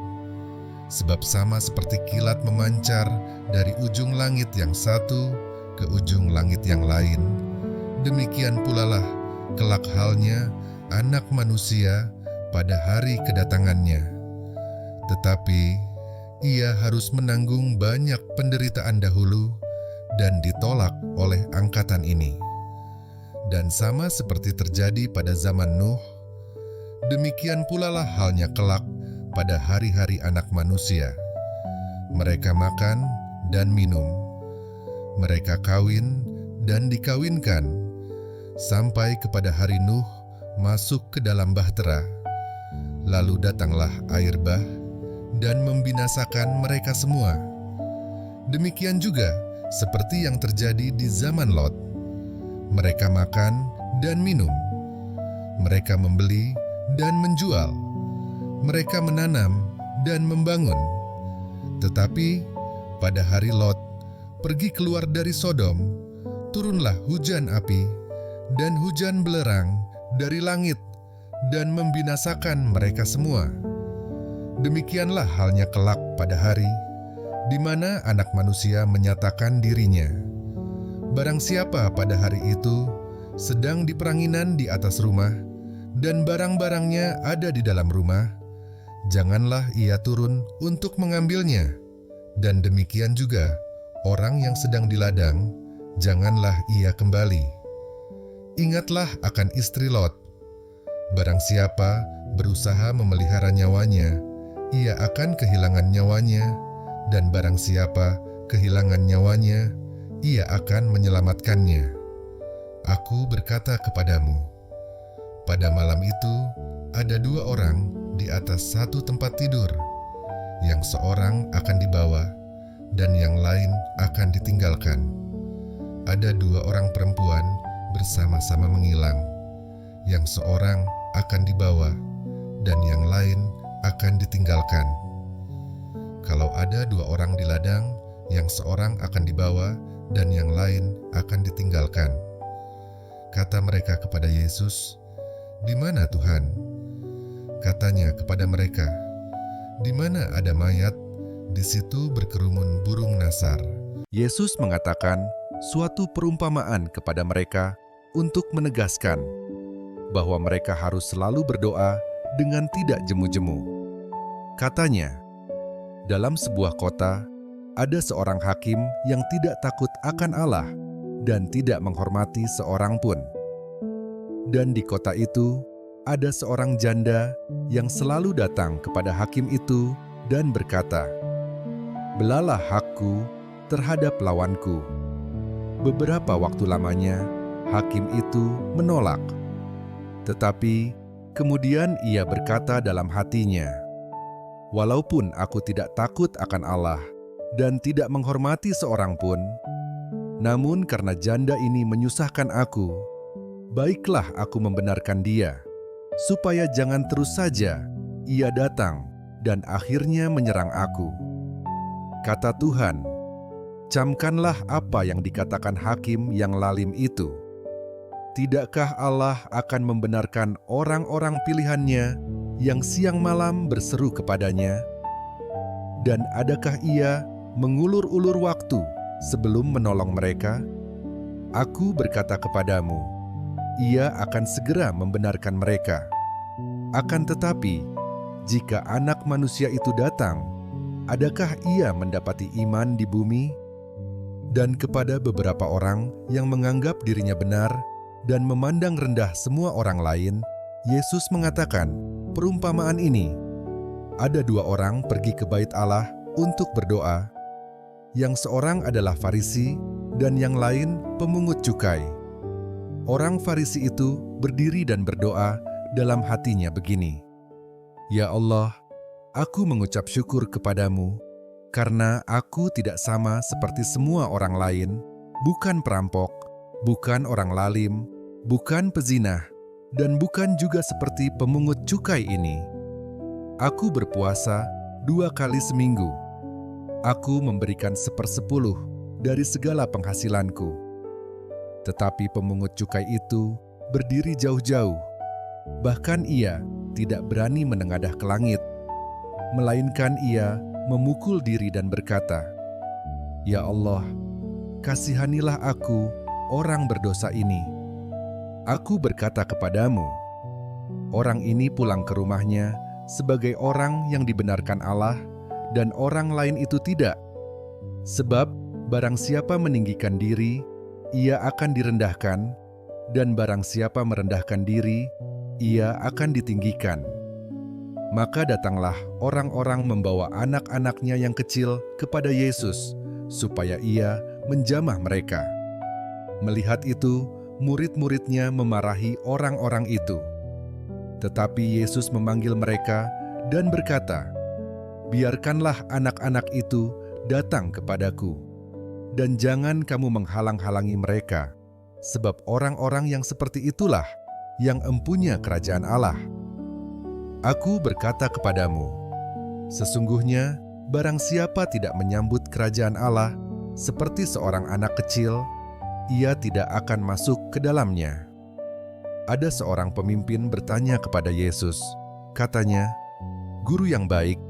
Sebab sama seperti kilat memancar dari ujung langit yang satu ke ujung langit yang lain, demikian pula lah kelak halnya Anak Manusia pada hari kedatangannya. Tetapi ia harus menanggung banyak penderitaan dahulu dan ditolak oleh angkatan ini. Dan sama seperti terjadi pada zaman Nuh, demikian pula lah halnya kelak pada hari-hari Anak Manusia. Mereka makan dan minum, mereka kawin dan dikawinkan, sampai kepada hari Nuh masuk ke dalam bahtera. Lalu datanglah air bah dan membinasakan mereka semua. Demikian juga seperti yang terjadi di zaman Lot. Mereka makan dan minum, mereka membeli dan menjual, mereka menanam dan membangun. Tetapi pada hari Lot pergi keluar dari Sodom, turunlah hujan api dan hujan belerang dari langit dan membinasakan mereka semua. Demikianlah halnya kelak pada hari di mana Anak Manusia menyatakan dirinya. Barang siapa pada hari itu sedang di peranginan di atas rumah dan barang-barangnya ada di dalam rumah, janganlah ia turun untuk mengambilnya. Dan demikian juga orang yang sedang di ladang, janganlah ia kembali. Ingatlah akan istri Lot. Barang siapa berusaha memelihara nyawanya, ia akan kehilangan nyawanya, dan barang siapa kehilangan nyawanya, ia akan menyelamatkannya. Aku berkata kepadamu, pada malam itu ada 2 orang di atas satu tempat tidur, yang seorang akan dibawa dan yang lain akan ditinggalkan. Ada 2 orang perempuan bersama-sama menghilang, yang seorang akan dibawa dan yang lain akan ditinggalkan. Kalau ada 2 orang di ladang, yang seorang akan dibawa dan yang lain akan ditinggalkan. Kata mereka kepada Yesus, "Di mana Tuhan?" Katanya kepada mereka, "Di mana ada mayat, di situ berkerumun burung nasar." Yesus mengatakan suatu perumpamaan kepada mereka untuk menegaskan bahwa mereka harus selalu berdoa dengan tidak jemu-jemu. Katanya, dalam sebuah kota, ada seorang hakim yang tidak takut akan Allah dan tidak menghormati seorang pun. Dan di kota itu, ada seorang janda yang selalu datang kepada hakim itu dan berkata, "Belalah hakku terhadap lawanku." Beberapa waktu lamanya, hakim itu menolak. Tetapi kemudian ia berkata dalam hatinya, "Walaupun aku tidak takut akan Allah dan tidak menghormati seorang pun, namun karena janda ini menyusahkan aku, baiklah aku membenarkan dia, supaya jangan terus saja ia datang dan akhirnya menyerang aku." Kata Tuhan, "Camkanlah apa yang dikatakan hakim yang lalim itu. Tidakkah Allah akan membenarkan orang-orang pilihannya yang siang malam berseru kepadanya? Dan adakah ia mengulur-ulur waktu sebelum menolong mereka? Aku berkata kepadamu, ia akan segera membenarkan mereka. Akan tetapi, jika Anak Manusia itu datang, adakah ia mendapati iman di bumi?" Dan kepada beberapa orang yang menganggap dirinya benar dan memandang rendah semua orang lain, Yesus mengatakan perumpamaan ini. Ada 2 orang pergi ke bait Allah untuk berdoa. Yang seorang adalah Farisi dan yang lain pemungut cukai. Orang Farisi itu berdiri dan berdoa dalam hatinya begini, "Ya Allah, aku mengucap syukur kepadamu, karena aku tidak sama seperti semua orang lain, bukan perampok, bukan orang lalim, bukan pezinah, dan bukan juga seperti pemungut cukai ini. Aku berpuasa 2 kali seminggu. Aku memberikan 1/10 dari segala penghasilanku." Tetapi pemungut cukai itu berdiri jauh-jauh. Bahkan ia tidak berani menengadah ke langit, melainkan ia memukul diri dan berkata, "Ya Allah, kasihanilah aku, orang berdosa ini." Aku berkata kepadamu, orang ini pulang ke rumahnya sebagai orang yang dibenarkan Allah, dan orang lain itu tidak. Sebab barang siapa meninggikan diri, ia akan direndahkan, dan barang siapa merendahkan diri, ia akan ditinggikan. Maka datanglah orang-orang membawa anak-anaknya yang kecil kepada Yesus, supaya ia menjamah mereka. Melihat itu, murid-muridnya memarahi orang-orang itu. Tetapi Yesus memanggil mereka dan berkata, "Biarkanlah anak-anak itu datang kepadaku, dan jangan kamu menghalang-halangi mereka, sebab orang-orang yang seperti itulah yang empunya kerajaan Allah. Aku berkata kepadamu, sesungguhnya barang siapa tidak menyambut kerajaan Allah seperti seorang anak kecil, ia tidak akan masuk ke dalamnya." Ada seorang pemimpin bertanya kepada Yesus, katanya, "Guru yang baik,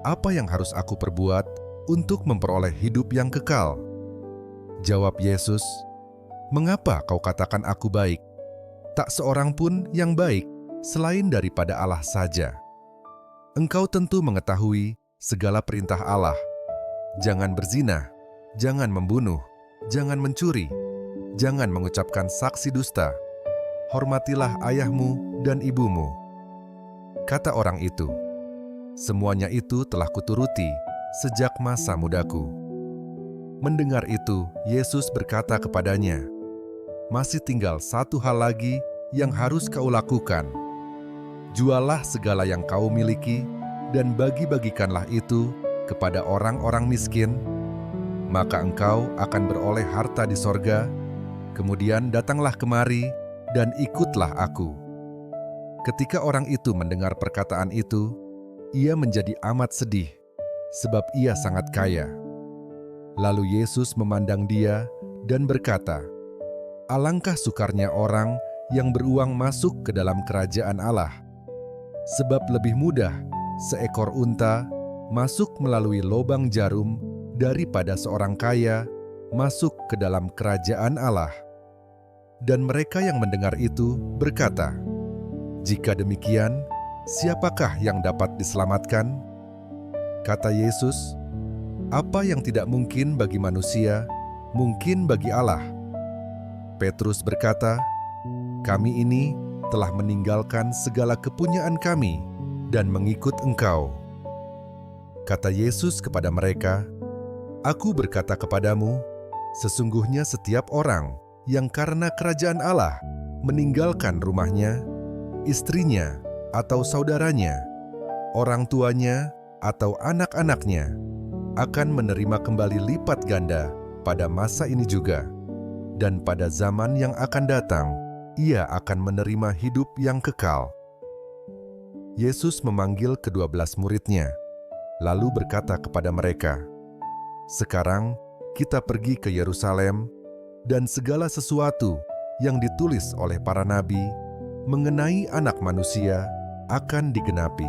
apa yang harus aku perbuat untuk memperoleh hidup yang kekal?" Jawab Yesus, "Mengapa kau katakan aku baik? Tak seorang pun yang baik selain daripada Allah saja. Engkau tentu mengetahui segala perintah Allah. Jangan berzina, jangan membunuh, jangan mencuri, jangan mengucapkan saksi dusta, hormatilah ayahmu dan ibumu." Kata orang itu, "Semuanya itu telah kuturuti sejak masa mudaku." Mendengar itu, Yesus berkata kepadanya, masih tinggal satu hal lagi yang harus kau lakukan. Jualah segala yang kau miliki dan bagi-bagikanlah itu kepada orang-orang miskin, maka engkau akan beroleh harta di sorga. Kemudian datanglah kemari dan ikutlah aku." Ketika orang itu mendengar perkataan itu, ia menjadi amat sedih, sebab ia sangat kaya. Lalu Yesus memandang dia dan berkata, "Alangkah sukarnya orang yang beruang masuk ke dalam kerajaan Allah. Sebab lebih mudah seekor unta masuk melalui lobang jarum daripada seorang kaya masuk ke dalam kerajaan Allah." Dan mereka yang mendengar itu berkata, "Jika demikian, siapakah yang dapat diselamatkan?" Kata Yesus, "Apa yang tidak mungkin bagi manusia, mungkin bagi Allah." Petrus berkata, "Kami ini telah meninggalkan segala kepunyaan kami dan mengikut Engkau." Kata Yesus kepada mereka, "Aku berkata kepadamu, sesungguhnya setiap orang yang karena kerajaan Allah meninggalkan rumahnya, istrinya atau saudaranya, orang tuanya atau anak-anaknya, akan menerima kembali lipat ganda pada masa ini juga, dan pada zaman yang akan datang, ia akan menerima hidup yang kekal." Yesus memanggil ke-12 muridnya, lalu berkata kepada mereka, "Sekarang kita pergi ke Yerusalem, dan segala sesuatu yang ditulis oleh para nabi mengenai Anak Manusia akan digenapi.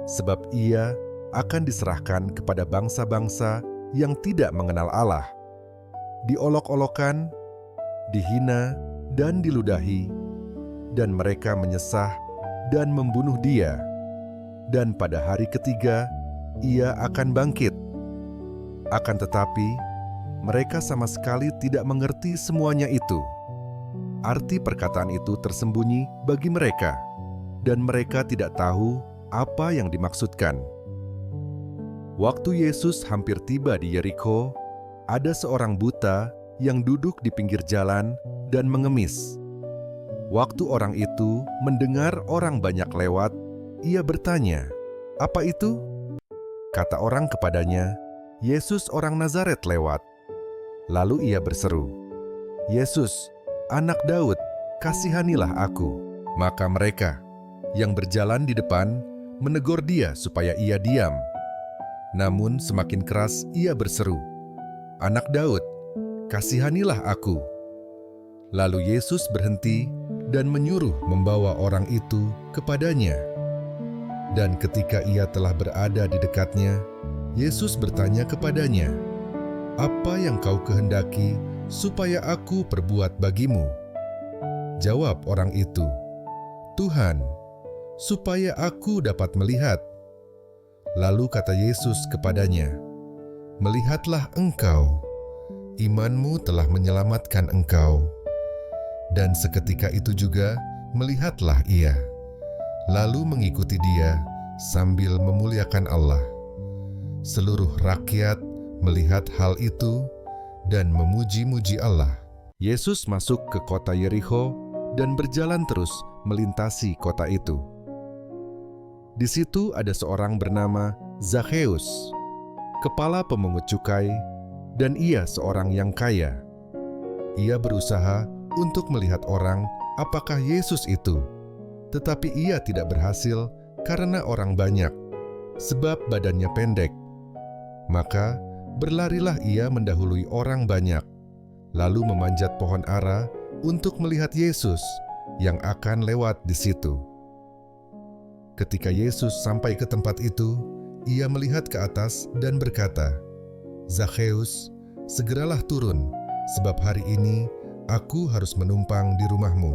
Sebab ia akan diserahkan kepada bangsa-bangsa yang tidak mengenal Allah, diolok-olokkan, dihina, dan diludahi, dan mereka menyesah dan membunuh dia, dan pada hari ketiga ia akan bangkit." Akan tetapi, mereka sama sekali tidak mengerti semuanya itu. Arti perkataan itu tersembunyi bagi mereka, dan mereka tidak tahu apa yang dimaksudkan. Waktu Yesus hampir tiba di Yerikho, ada seorang buta yang duduk di pinggir jalan dan mengemis. Waktu orang itu mendengar orang banyak lewat, ia bertanya, "Apa itu?" Kata orang kepadanya, "Yesus orang Nazaret lewat." Lalu ia berseru, "Yesus, Anak Daud, kasihanilah aku." Maka mereka yang berjalan di depan menegur dia supaya ia diam. Namun semakin keras ia berseru, "Anak Daud, kasihanilah aku." Lalu Yesus berhenti dan menyuruh membawa orang itu kepadanya. Dan ketika ia telah berada di dekatnya, Yesus bertanya kepadanya, "Apa yang kau kehendaki supaya aku perbuat bagimu?" Jawab orang itu, "Tuhan, supaya aku dapat melihat." Lalu kata Yesus kepadanya, "Melihatlah engkau, imanmu telah menyelamatkan engkau." Dan seketika itu juga melihatlah ia, lalu mengikuti dia sambil memuliakan Allah. Seluruh rakyat melihat hal itu dan memuji-muji Allah. Yesus masuk ke kota Yerikho dan berjalan terus melintasi kota itu. Di situ ada seorang bernama Zakheus, kepala pemungut cukai, dan ia seorang yang kaya. Ia berusaha untuk melihat orang apakah Yesus itu, tetapi ia tidak berhasil karena orang banyak, sebab badannya pendek. Maka berlarilah ia mendahului orang banyak, lalu memanjat pohon ara untuk melihat Yesus yang akan lewat di situ. Ketika Yesus sampai ke tempat itu, ia melihat ke atas dan berkata, "Zakheus, segeralah turun, sebab hari ini aku harus menumpang di rumahmu."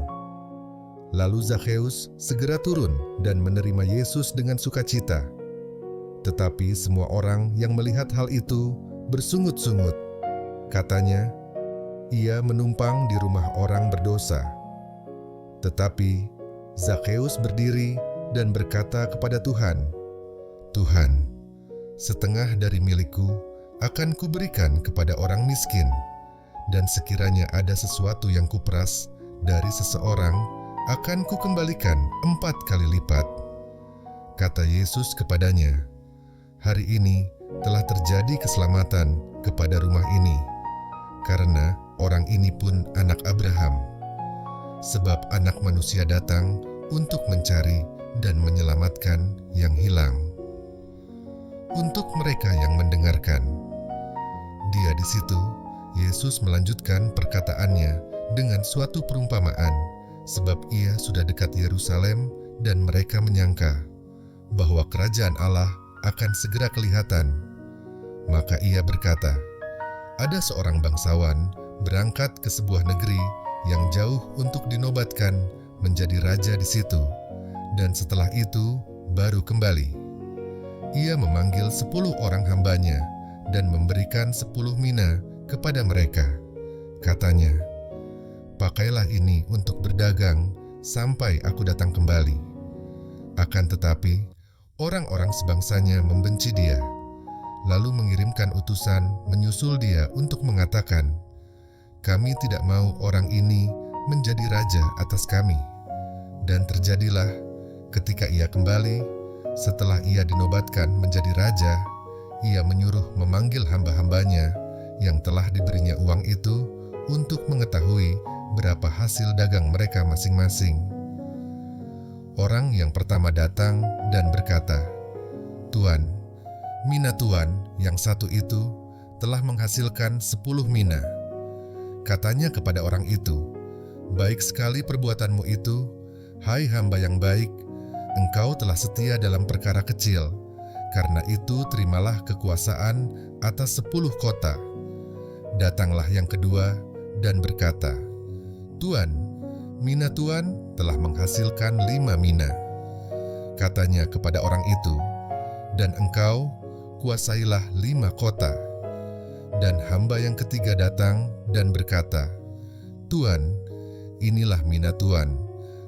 Lalu Zakheus segera turun dan menerima Yesus dengan sukacita. Tetapi semua orang yang melihat hal itu bersungut-sungut. Katanya, ia menumpang di rumah orang berdosa. Tetapi Zakheus berdiri dan berkata kepada Tuhan, "Tuhan, setengah dari milikku akan kuberikan kepada orang miskin, dan sekiranya ada sesuatu yang kuperas dari seseorang, akan kukembalikan 4 kali lipat." Kata Yesus kepadanya, "Hari ini telah terjadi keselamatan kepada rumah ini, karena orang ini pun anak Abraham. Sebab Anak Manusia datang untuk mencari dan menyelamatkan yang hilang." Untuk mereka yang mendengarkan, di situ Yesus melanjutkan perkataannya dengan suatu perumpamaan, sebab ia sudah dekat Yerusalem dan mereka menyangka bahwa kerajaan Allah akan segera kelihatan. Maka ia berkata, "Ada seorang bangsawan berangkat ke sebuah negeri yang jauh untuk dinobatkan menjadi raja di situ, dan setelah itu baru kembali. Ia memanggil 10 orang hambanya dan memberikan 10 mina kepada mereka. Katanya, 'Pakailah ini untuk berdagang sampai aku datang kembali.' Akan tetapi, orang-orang sebangsanya membenci dia, lalu mengirimkan utusan menyusul dia untuk mengatakan, 'Kami tidak mau orang ini menjadi raja atas kami.' Dan terjadilah ketika ia kembali, setelah ia dinobatkan menjadi raja, ia menyuruh memanggil hamba-hambanya yang telah diberinya uang itu untuk mengetahui berapa hasil dagang mereka masing-masing. Orang yang pertama datang dan berkata, 'Tuan, mina Tuan yang satu itu telah menghasilkan 10 mina.' Katanya kepada orang itu, 'Baik sekali perbuatanmu itu, hai hamba yang baik. Engkau telah setia dalam perkara kecil, karena itu terimalah kekuasaan atas 10 kota.' Datanglah yang kedua dan berkata, 'Tuan, mina Tuan telah menghasilkan 5 mina.' Katanya kepada orang itu, 'Dan engkau kuasailah 5 kota.' Dan hamba yang ketiga datang dan berkata, 'Tuan, inilah mina Tuan.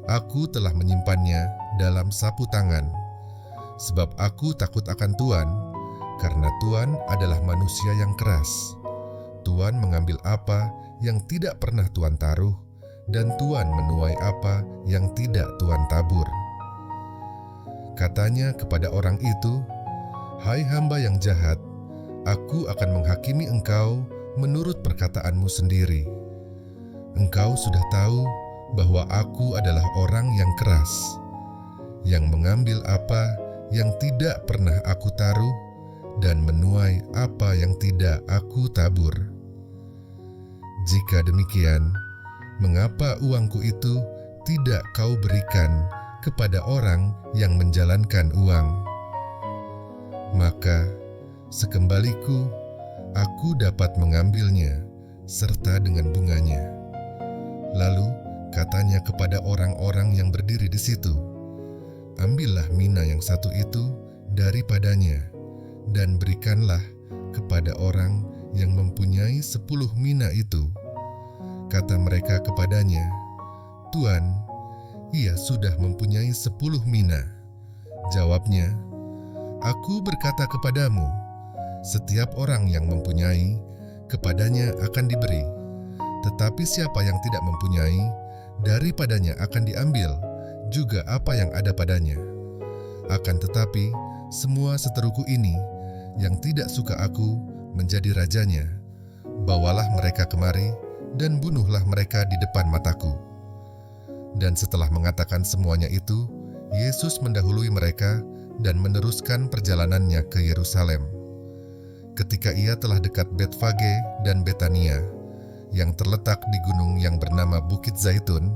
Aku telah menyimpannya dalam sapu tangan, sebab aku takut akan Tuan, karena Tuan adalah manusia yang keras. Tuan mengambil apa yang tidak pernah Tuan taruh, dan Tuan menuai apa yang tidak Tuan tabur.' Katanya kepada orang itu, 'Hai hamba yang jahat, aku akan menghakimi engkau menurut perkataanmu sendiri. Engkau sudah tahu bahwa aku adalah orang yang keras, yang mengambil apa yang tidak pernah aku taruh dan menuai apa yang tidak aku tabur. Jika demikian, mengapa uangku itu tidak kau berikan kepada orang yang menjalankan uang? Maka sekembaliku, aku dapat mengambilnya serta dengan bunganya.' Lalu katanya kepada orang-orang yang berdiri di situ, 'Ambillah mina yang satu itu daripadanya, dan berikanlah kepada orang yang mempunyai 10 mina itu.' Kata mereka kepadanya, 'Tuan, ia sudah mempunyai 10 mina.' Jawabnya, 'Aku berkata kepadamu, setiap orang yang mempunyai, kepadanya akan diberi. Tetapi siapa yang tidak mempunyai, daripadanya akan diambil juga apa yang ada padanya. Akan tetapi, semua seteruku ini, yang tidak suka aku menjadi rajanya, bawalah mereka kemari dan bunuhlah mereka di depan mataku.' Dan setelah mengatakan semuanya itu, Yesus mendahului mereka dan meneruskan perjalanannya ke Yerusalem. Ketika ia telah dekat Betfage dan Betania, yang terletak di gunung yang bernama Bukit Zaitun,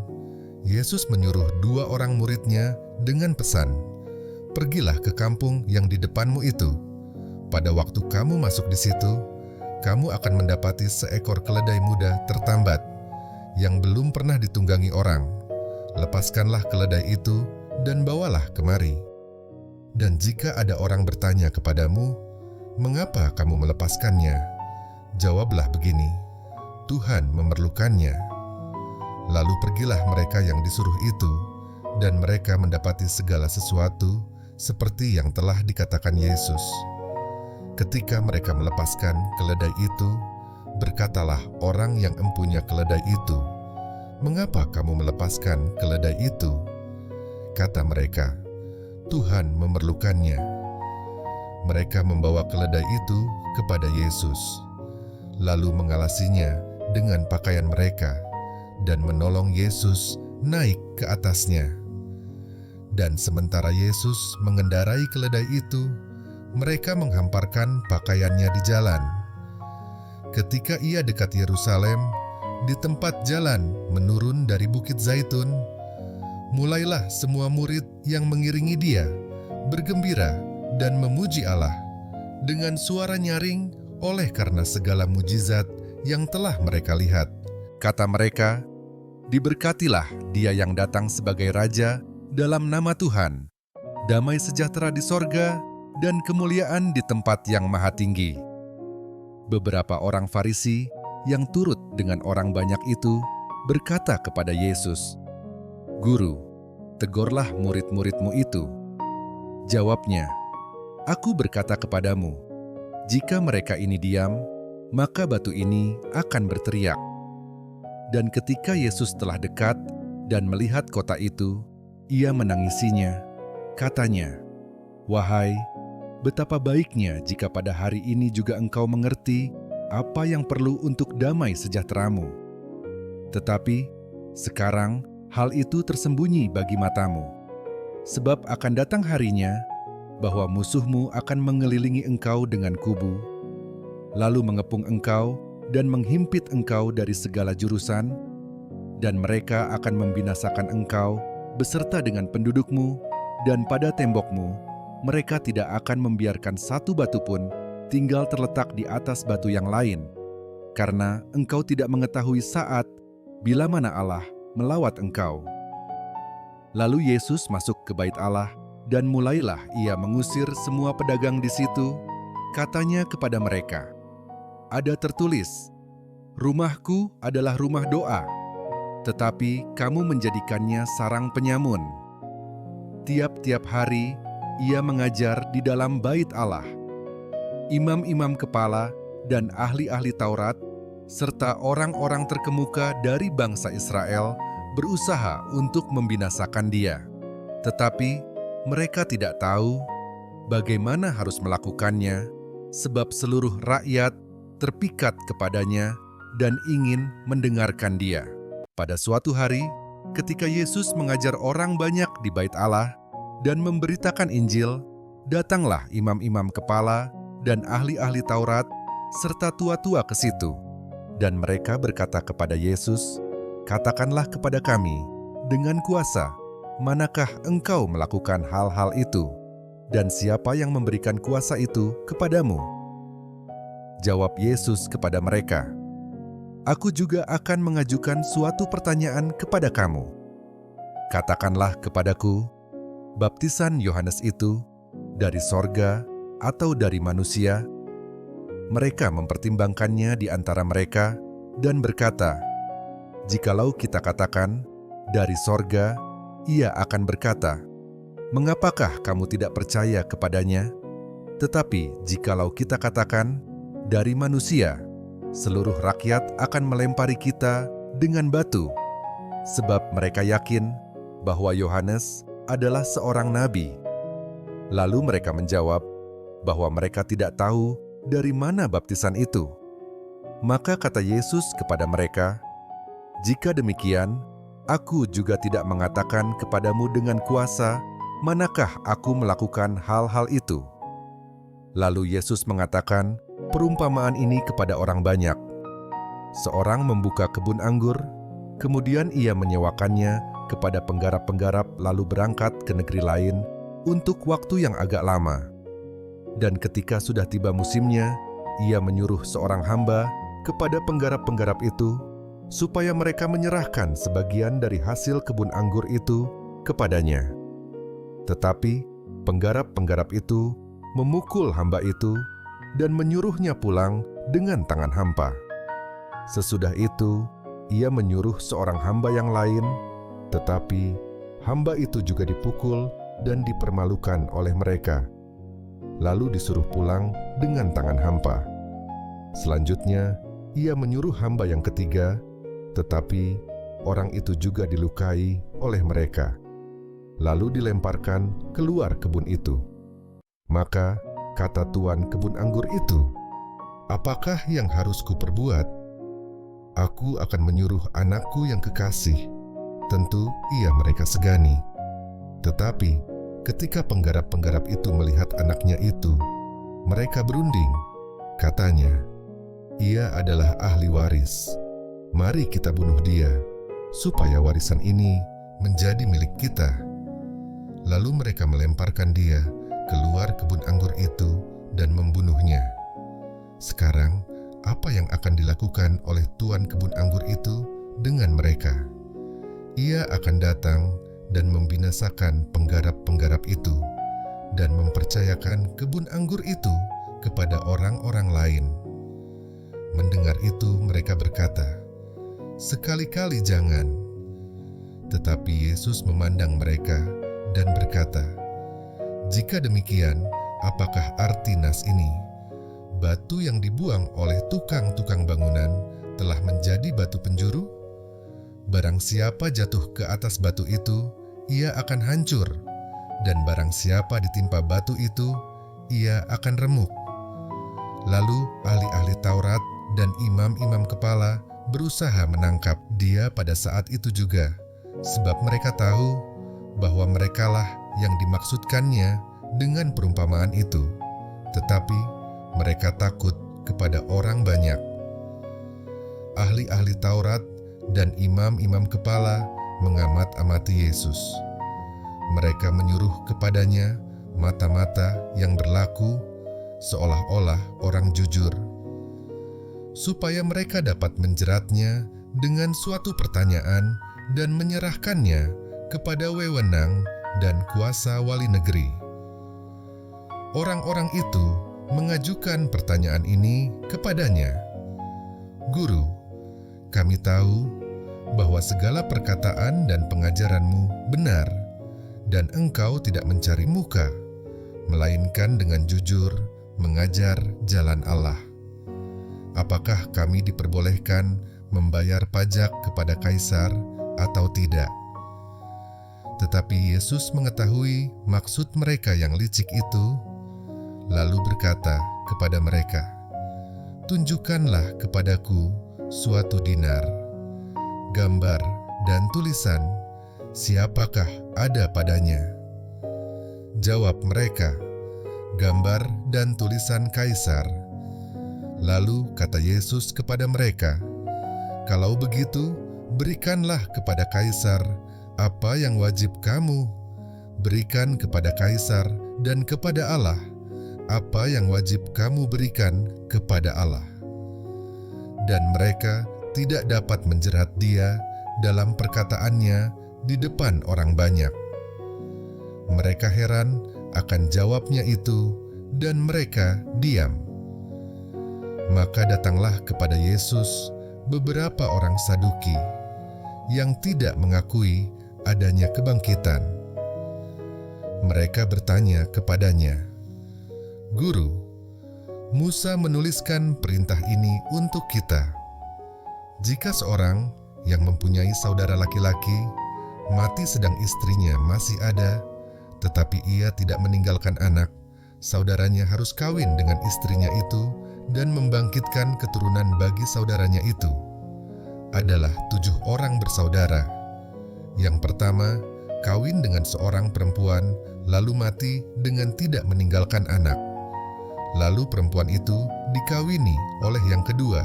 Yesus menyuruh 2 orang muridnya dengan pesan, 'Pergilah ke kampung yang di depanmu itu. Pada waktu kamu masuk di situ, kamu akan mendapati seekor keledai muda tertambat, yang belum pernah ditunggangi orang. Lepaskanlah keledai itu dan bawalah kemari. Dan jika ada orang bertanya kepadamu, mengapa kamu melepaskannya? Jawablah begini, Tuhan memerlukannya.' Lalu pergilah mereka yang disuruh itu, dan mereka mendapati segala sesuatu seperti yang telah dikatakan Yesus. Ketika mereka melepaskan keledai itu, Berkatalah orang yang empunya keledai itu, "Mengapa kamu melepaskan keledai itu?" Kata mereka, "Tuhan memerlukannya." Mereka membawa keledai itu kepada Yesus, lalu mengalasinya dengan pakaian mereka dan menolong Yesus naik ke atasnya. Dan sementara Yesus mengendarai keledai itu, mereka menghamparkan pakaiannya di jalan. Ketika ia dekat Yerusalem, di tempat jalan menurun dari Bukit Zaitun, mulailah semua murid yang mengiringi dia bergembira dan memuji Allah dengan suara nyaring oleh karena segala mujizat yang telah mereka lihat. Kata mereka, "Diberkatilah dia yang datang sebagai Raja dalam nama Tuhan. Damai sejahtera di sorga dan kemuliaan di tempat yang maha tinggi." Beberapa orang Farisi yang turut dengan orang banyak itu berkata kepada Yesus, "Guru, tegurlah murid-muridmu itu." Jawabnya, "Aku berkata kepadamu, jika mereka ini diam, maka batu ini akan berteriak." Dan ketika Yesus telah dekat dan melihat kota itu, ia menangisinya. Katanya, "Wahai, betapa baiknya jika pada hari ini juga engkau mengerti apa yang perlu untuk damai sejahteramu. Tetapi sekarang hal itu tersembunyi bagi matamu. Sebab akan datang harinya bahwa musuhmu akan mengelilingi engkau dengan kubu, lalu mengepung engkau dan menghimpit engkau dari segala jurusan, dan mereka akan membinasakan engkau beserta dengan pendudukmu, dan pada tembokmu mereka tidak akan membiarkan satu batu pun tinggal terletak di atas batu yang lain, karena engkau tidak mengetahui saat bila mana Allah melawat engkau." Lalu Yesus masuk ke bait Allah, dan mulailah ia mengusir semua pedagang di situ. Katanya kepada mereka, "Ada tertulis, rumahku adalah rumah doa, tetapi kamu menjadikannya sarang penyamun." Tiap-tiap hari ia mengajar di dalam bait Allah. Imam-imam kepala dan ahli-ahli Taurat, serta orang-orang terkemuka dari bangsa Israel berusaha untuk membinasakan dia. Tetapi mereka tidak tahu bagaimana harus melakukannya, sebab seluruh rakyat terpikat kepadanya dan ingin mendengarkan dia. Pada suatu hari, ketika Yesus mengajar orang banyak di bait Allah dan memberitakan Injil, datanglah imam-imam kepala dan ahli-ahli Taurat serta tua-tua ke situ. Dan mereka berkata kepada Yesus, "Katakanlah kepada kami, dengan kuasa manakah engkau melakukan hal-hal itu? Dan siapa yang memberikan kuasa itu kepadamu?" Jawab Yesus kepada mereka, "Aku juga akan mengajukan suatu pertanyaan kepada kamu. Katakanlah kepadaku, baptisan Yohanes itu dari sorga atau dari manusia?" Mereka mempertimbangkannya di antara mereka dan berkata, "Jikalau kita katakan dari sorga," ia akan berkata, "Mengapakah kamu tidak percaya kepadanya? Tetapi jikalau kita katakan dari manusia, seluruh rakyat akan melempari kita dengan batu, sebab mereka yakin bahwa Yohanes adalah seorang nabi." Lalu mereka menjawab bahwa mereka tidak tahu dari mana baptisan itu. Maka kata Yesus kepada mereka, "Jika demikian, aku juga tidak mengatakan kepadamu dengan kuasa manakah aku melakukan hal-hal itu." Lalu Yesus mengatakan perumpamaan ini kepada orang banyak. Seorang membuka kebun anggur, kemudian ia menyewakannya kepada penggarap-penggarap lalu berangkat ke negeri lain untuk waktu yang agak lama. Dan ketika sudah tiba musimnya, ia menyuruh seorang hamba kepada penggarap-penggarap itu supaya mereka menyerahkan sebagian dari hasil kebun anggur itu kepadanya. Tetapi penggarap-penggarap itu memukul hamba itu dan menyuruhnya pulang dengan tangan hampa. Sesudah itu, ia menyuruh seorang hamba yang lain, tetapi hamba itu juga dipukul dan dipermalukan oleh mereka, lalu disuruh pulang dengan tangan hampa. Selanjutnya, ia menyuruh hamba yang ketiga, tetapi orang itu juga dilukai oleh mereka, lalu dilemparkan keluar kebun itu. Maka kata tuan kebun anggur itu, "Apakah yang harus kuperbuat? Aku akan menyuruh anakku yang kekasih." Tentu ia mereka segani. Tetapi ketika penggarap-penggarap itu melihat anaknya itu, mereka berunding. Katanya, "Ia adalah ahli waris. Mari kita bunuh dia, supaya warisan ini menjadi milik kita." Lalu mereka melemparkan dia keluar kebun anggur itu dan membunuhnya. Sekarang, apa yang akan dilakukan oleh tuan kebun anggur itu dengan mereka? Ia akan datang dan membinasakan penggarap-penggarap itu dan mempercayakan kebun anggur itu kepada orang-orang lain. Mendengar itu mereka berkata, "Sekali-kali jangan." Tetapi Yesus memandang mereka dan berkata, "Jika demikian, apakah arti nas ini? Batu yang dibuang oleh tukang-tukang bangunan telah menjadi batu penjuru? Barang siapa jatuh ke atas batu itu, ia akan hancur, dan barang siapa ditimpa batu itu, ia akan remuk." Lalu ahli-ahli Taurat dan imam-imam kepala berusaha menangkap dia pada saat itu juga, sebab mereka tahu bahwa merekalah yang dimaksudkannya dengan perumpamaan itu. Tetapi mereka takut kepada orang banyak. Ahli-ahli Taurat dan imam-imam kepala mengamat-amati Yesus. Mereka menyuruh kepadanya mata-mata yang berlaku seolah-olah orang jujur, supaya mereka dapat menjeratnya dengan suatu pertanyaan dan menyerahkannya kepada wewenang dan kuasa wali negeri. Orang-orang itu mengajukan pertanyaan ini kepadanya, "Guru, kami tahu bahwa segala perkataan dan pengajaranmu benar, dan engkau tidak mencari muka, melainkan dengan jujur mengajar jalan Allah. Apakah kami diperbolehkan membayar pajak kepada kaisar atau tidak?" Tetapi Yesus mengetahui maksud mereka yang licik itu, lalu berkata kepada mereka, "Tunjukkanlah kepadaku suatu dinar, gambar dan tulisan, siapakah ada padanya?" Jawab mereka, "Gambar dan tulisan kaisar." Lalu kata Yesus kepada mereka, "Kalau begitu, berikanlah kepada kaisar apa yang wajib kamu, berikan kepada kaisar, dan kepada Allah apa yang wajib kamu berikan kepada Allah." Dan mereka tidak dapat menjerat dia dalam perkataannya di depan orang banyak. Mereka heran akan jawabnya itu, dan mereka diam. Maka datanglah kepada Yesus beberapa orang Saduki yang tidak mengakui adanya kebangkitan. Mereka bertanya kepadanya, "Guru, Musa menuliskan perintah ini untuk kita. Jika seorang yang mempunyai saudara laki-laki mati sedang istrinya masih ada, tetapi ia tidak meninggalkan anak, saudaranya harus kawin dengan istrinya itu dan membangkitkan keturunan bagi saudaranya itu. Adalah 7 orang bersaudara. Yang pertama, kawin dengan seorang perempuan, lalu mati dengan tidak meninggalkan anak. Lalu perempuan itu dikawini oleh yang kedua,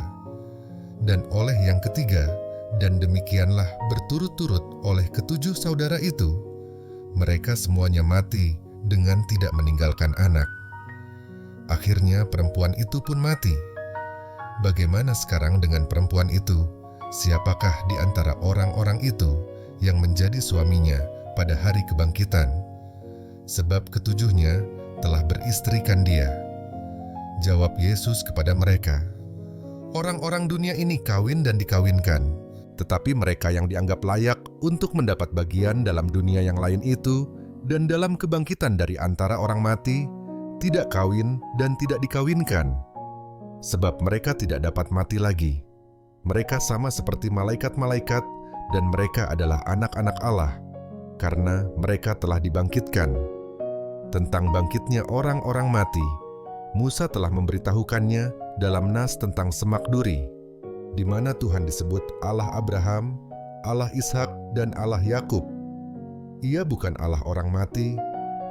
dan oleh yang ketiga, dan demikianlah berturut-turut oleh ke-7 saudara itu. Mereka semuanya mati dengan tidak meninggalkan anak. Akhirnya perempuan itu pun mati. Bagaimana sekarang dengan perempuan itu? Siapakah di antara orang-orang itu yang menjadi suaminya pada hari kebangkitan? Sebab ketujuhnya telah beristrikan dia." Jawab Yesus kepada mereka, "Orang-orang dunia ini kawin dan dikawinkan, tetapi mereka yang dianggap layak untuk mendapat bagian dalam dunia yang lain itu dan dalam kebangkitan dari antara orang mati, tidak kawin dan tidak dikawinkan. sebab mereka tidak dapat mati lagi. Mereka sama seperti malaikat-malaikat, dan mereka adalah anak-anak Allah, karena mereka telah dibangkitkan. Tentang bangkitnya orang-orang mati, Musa telah memberitahukannya dalam nas tentang semak duri, di mana Tuhan disebut Allah Abraham, Allah Ishak, dan Allah Yakub. Ia bukan Allah orang mati,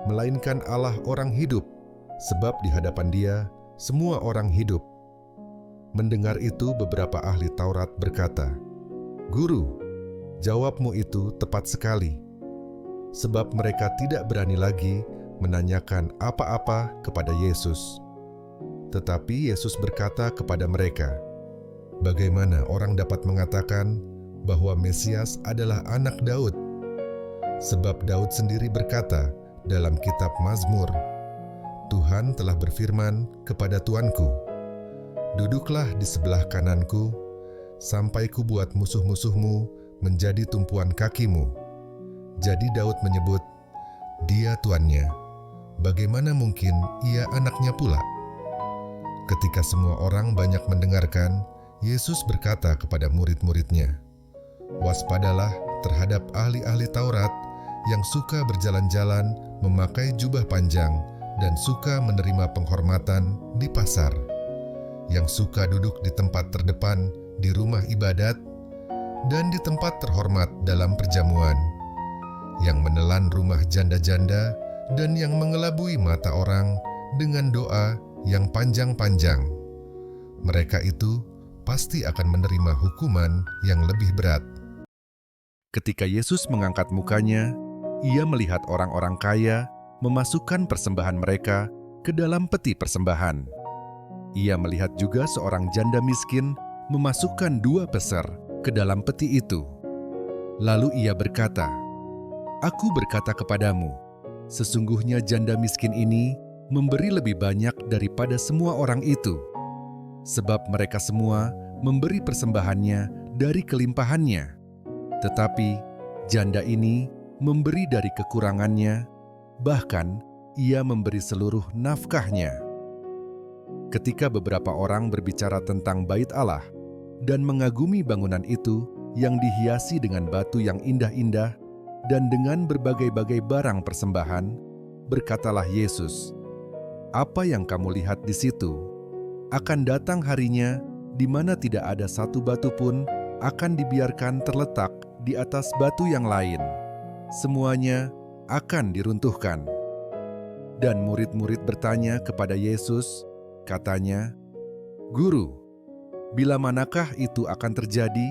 melainkan Allah orang hidup, sebab di hadapan Dia semua orang hidup. Mendengar itu, beberapa ahli Taurat berkata, "Guru, jawabmu itu tepat sekali." Sebab mereka tidak berani lagi menanyakan apa-apa kepada Yesus. Tetapi Yesus berkata kepada mereka, "Bagaimana orang dapat mengatakan bahwa Mesias adalah anak Daud? Sebab Daud sendiri berkata dalam kitab Mazmur, 'Tuhan telah berfirman kepada Tuanku, duduklah di sebelah kananku, sampai ku buat musuh-musuhmu menjadi tumpuan kakimu.' Jadi Daud menyebut, 'Dia tuannya, bagaimana mungkin ia anaknya pula?' Ketika semua orang banyak mendengarkan, Yesus berkata kepada murid-muridnya, 'Waspadalah terhadap ahli-ahli Taurat yang suka berjalan-jalan memakai jubah panjang dan suka menerima penghormatan di pasar, yang suka duduk di tempat terdepan di rumah ibadat dan di tempat terhormat dalam perjamuan, yang menelan rumah janda-janda dan yang mengelabui mata orang dengan doa yang panjang-panjang. Mereka itu pasti akan menerima hukuman yang lebih berat." Ketika Yesus mengangkat mukanya, Ia melihat orang-orang kaya memasukkan persembahan mereka ke dalam peti persembahan. Ia melihat juga seorang janda miskin memasukkan 2 peser ke dalam peti itu. Lalu Ia berkata, "Aku berkata kepadamu, sesungguhnya janda miskin ini memberi lebih banyak daripada semua orang itu, sebab mereka semua memberi persembahannya dari kelimpahannya. Tetapi janda ini memberi dari kekurangannya, bahkan ia memberi seluruh nafkahnya." Ketika beberapa orang berbicara tentang Bait Allah dan mengagumi bangunan itu yang dihiasi dengan batu yang indah-indah dan dengan berbagai-bagai barang persembahan, berkatalah Yesus, "Apa yang kamu lihat di situ? Akan datang harinya di mana tidak ada satu batu pun akan dibiarkan terletak di atas batu yang lain. Semuanya akan diruntuhkan." Dan murid-murid bertanya kepada Yesus, katanya, "Guru, bila manakah itu akan terjadi?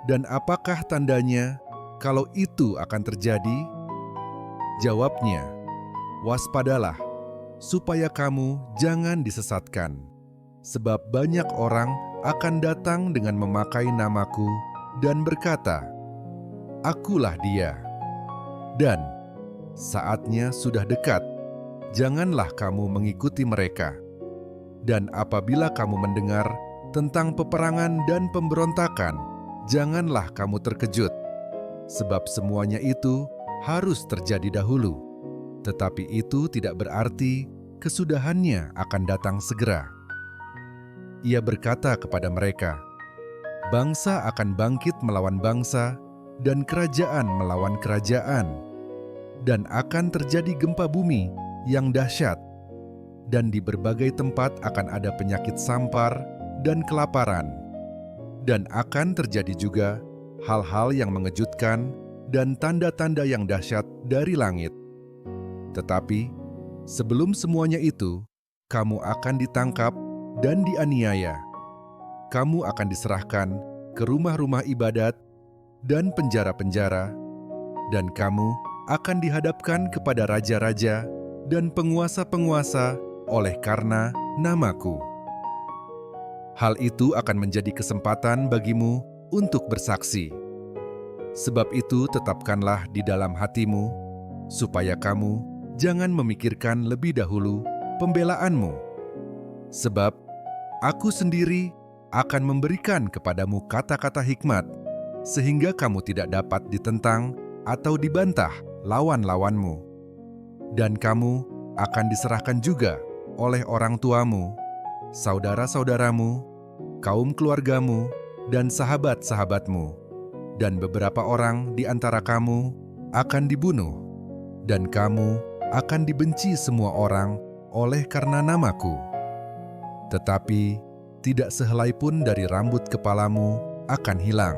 Dan apakah tandanya kalau itu akan terjadi?" Jawabnya, "Waspadalah, supaya kamu jangan disesatkan. Sebab banyak orang akan datang dengan memakai namaku dan berkata, 'Akulah dia.' Dan saatnya sudah dekat, janganlah kamu mengikuti mereka. Dan apabila kamu mendengar tentang peperangan dan pemberontakan, janganlah kamu terkejut, sebab semuanya itu harus terjadi dahulu. Tetapi itu tidak berarti kesudahannya akan datang segera." Ia berkata kepada mereka, "Bangsa akan bangkit melawan bangsa, dan kerajaan melawan kerajaan. Dan akan terjadi gempa bumi yang dahsyat, dan di berbagai tempat akan ada penyakit sampar dan kelaparan. Dan akan terjadi juga hal-hal yang mengejutkan dan tanda-tanda yang dahsyat dari langit. Tetapi sebelum semuanya itu, kamu akan ditangkap dan dianiaya. Kamu akan diserahkan ke rumah-rumah ibadat dan penjara-penjara, dan kamu akan dihadapkan kepada raja-raja dan penguasa-penguasa oleh karena namaku. Hal itu akan menjadi kesempatan bagimu untuk bersaksi. Sebab itu tetapkanlah di dalam hatimu, supaya kamu jangan memikirkan lebih dahulu pembelaanmu. Sebab aku sendiri akan memberikan kepadamu kata-kata hikmat, sehingga kamu tidak dapat ditentang atau dibantah lawan-lawanmu. Dan kamu akan diserahkan juga oleh orang tuamu, saudara-saudaramu, kaum keluargamu, dan sahabat-sahabatmu. Dan beberapa orang di antara kamu akan dibunuh, dan kamu akan dibenci semua orang oleh karena namaku. Tetapi tidak sehelai pun dari rambut kepalamu akan hilang.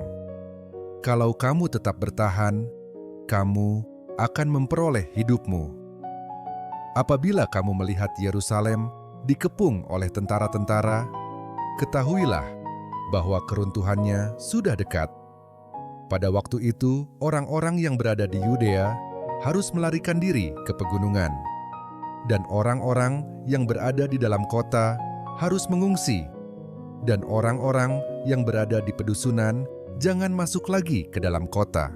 Kalau kamu tetap bertahan, kamu akan memperoleh hidupmu. Apabila kamu melihat Yerusalem dikepung oleh tentara-tentara, ketahuilah bahwa keruntuhannya sudah dekat. Pada waktu itu, orang-orang yang berada di Yudea harus melarikan diri ke pegunungan, dan orang-orang yang berada di dalam kota harus mengungsi, dan orang-orang yang berada di pedusunan jangan masuk lagi ke dalam kota.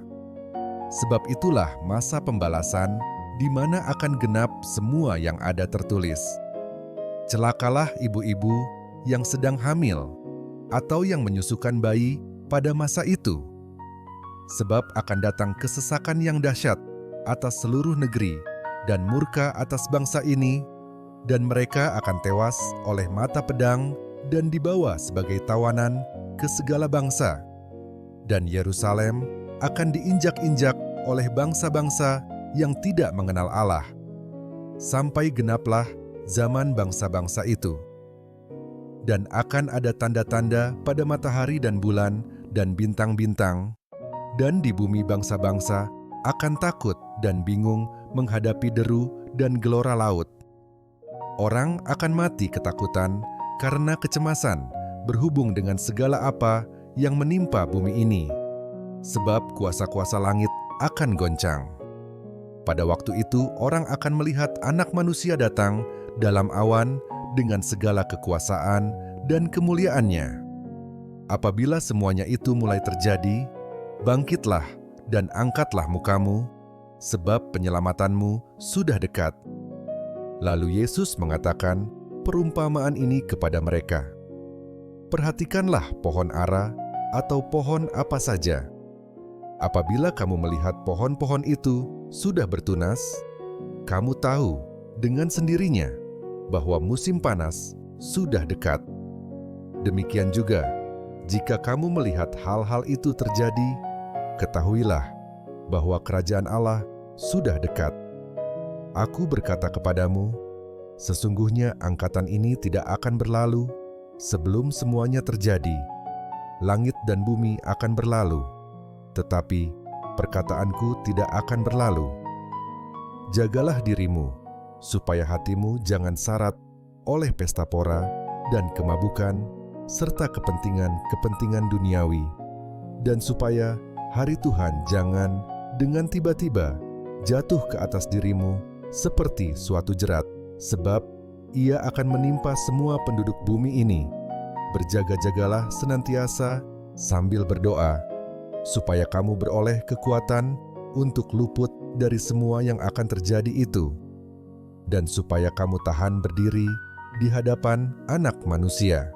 Sebab itulah masa pembalasan di mana akan genap semua yang ada tertulis. Celakalah ibu-ibu yang sedang hamil atau yang menyusukan bayi pada masa itu. Sebab akan datang kesesakan yang dahsyat atas seluruh negeri dan murka atas bangsa ini, dan mereka akan tewas oleh mata pedang dan dibawa sebagai tawanan ke segala bangsa. Dan Yerusalem akan diinjak-injak oleh bangsa-bangsa yang tidak mengenal Allah, sampai genaplah zaman bangsa-bangsa itu. Dan akan ada tanda-tanda pada matahari dan bulan dan bintang-bintang, dan di bumi bangsa-bangsa akan takut dan bingung menghadapi deru dan gelora laut. Orang akan mati ketakutan karena kecemasan berhubung dengan segala apa yang menimpa bumi ini, sebab kuasa-kuasa langit akan goncang. Pada waktu itu orang akan melihat Anak Manusia datang dalam awan dengan segala kekuasaan dan kemuliaannya. Apabila semuanya itu mulai terjadi, bangkitlah dan angkatlah mukamu, sebab penyelamatanmu sudah dekat. Lalu Yesus mengatakan perumpamaan ini kepada mereka. Perhatikanlah pohon ara atau pohon apa saja. Apabila kamu melihat pohon-pohon itu sudah bertunas, kamu tahu dengan sendirinya bahwa musim panas sudah dekat. Demikian juga, jika kamu melihat hal-hal itu terjadi, ketahuilah bahwa kerajaan Allah sudah dekat. Aku berkata kepadamu, sesungguhnya angkatan ini tidak akan berlalu sebelum semuanya terjadi. Langit dan bumi akan berlalu, tetapi perkataanku tidak akan berlalu. Jagalah dirimu, supaya hatimu jangan syarat oleh pesta pora dan kemabukan, serta kepentingan-kepentingan duniawi, dan supaya hari Tuhan jangan dengan tiba-tiba jatuh ke atas dirimu seperti suatu jerat, sebab ia akan menimpa semua penduduk bumi ini. Berjaga-jagalah senantiasa sambil berdoa, supaya kamu beroleh kekuatan untuk luput dari semua yang akan terjadi itu, dan supaya kamu tahan berdiri di hadapan Anak Manusia.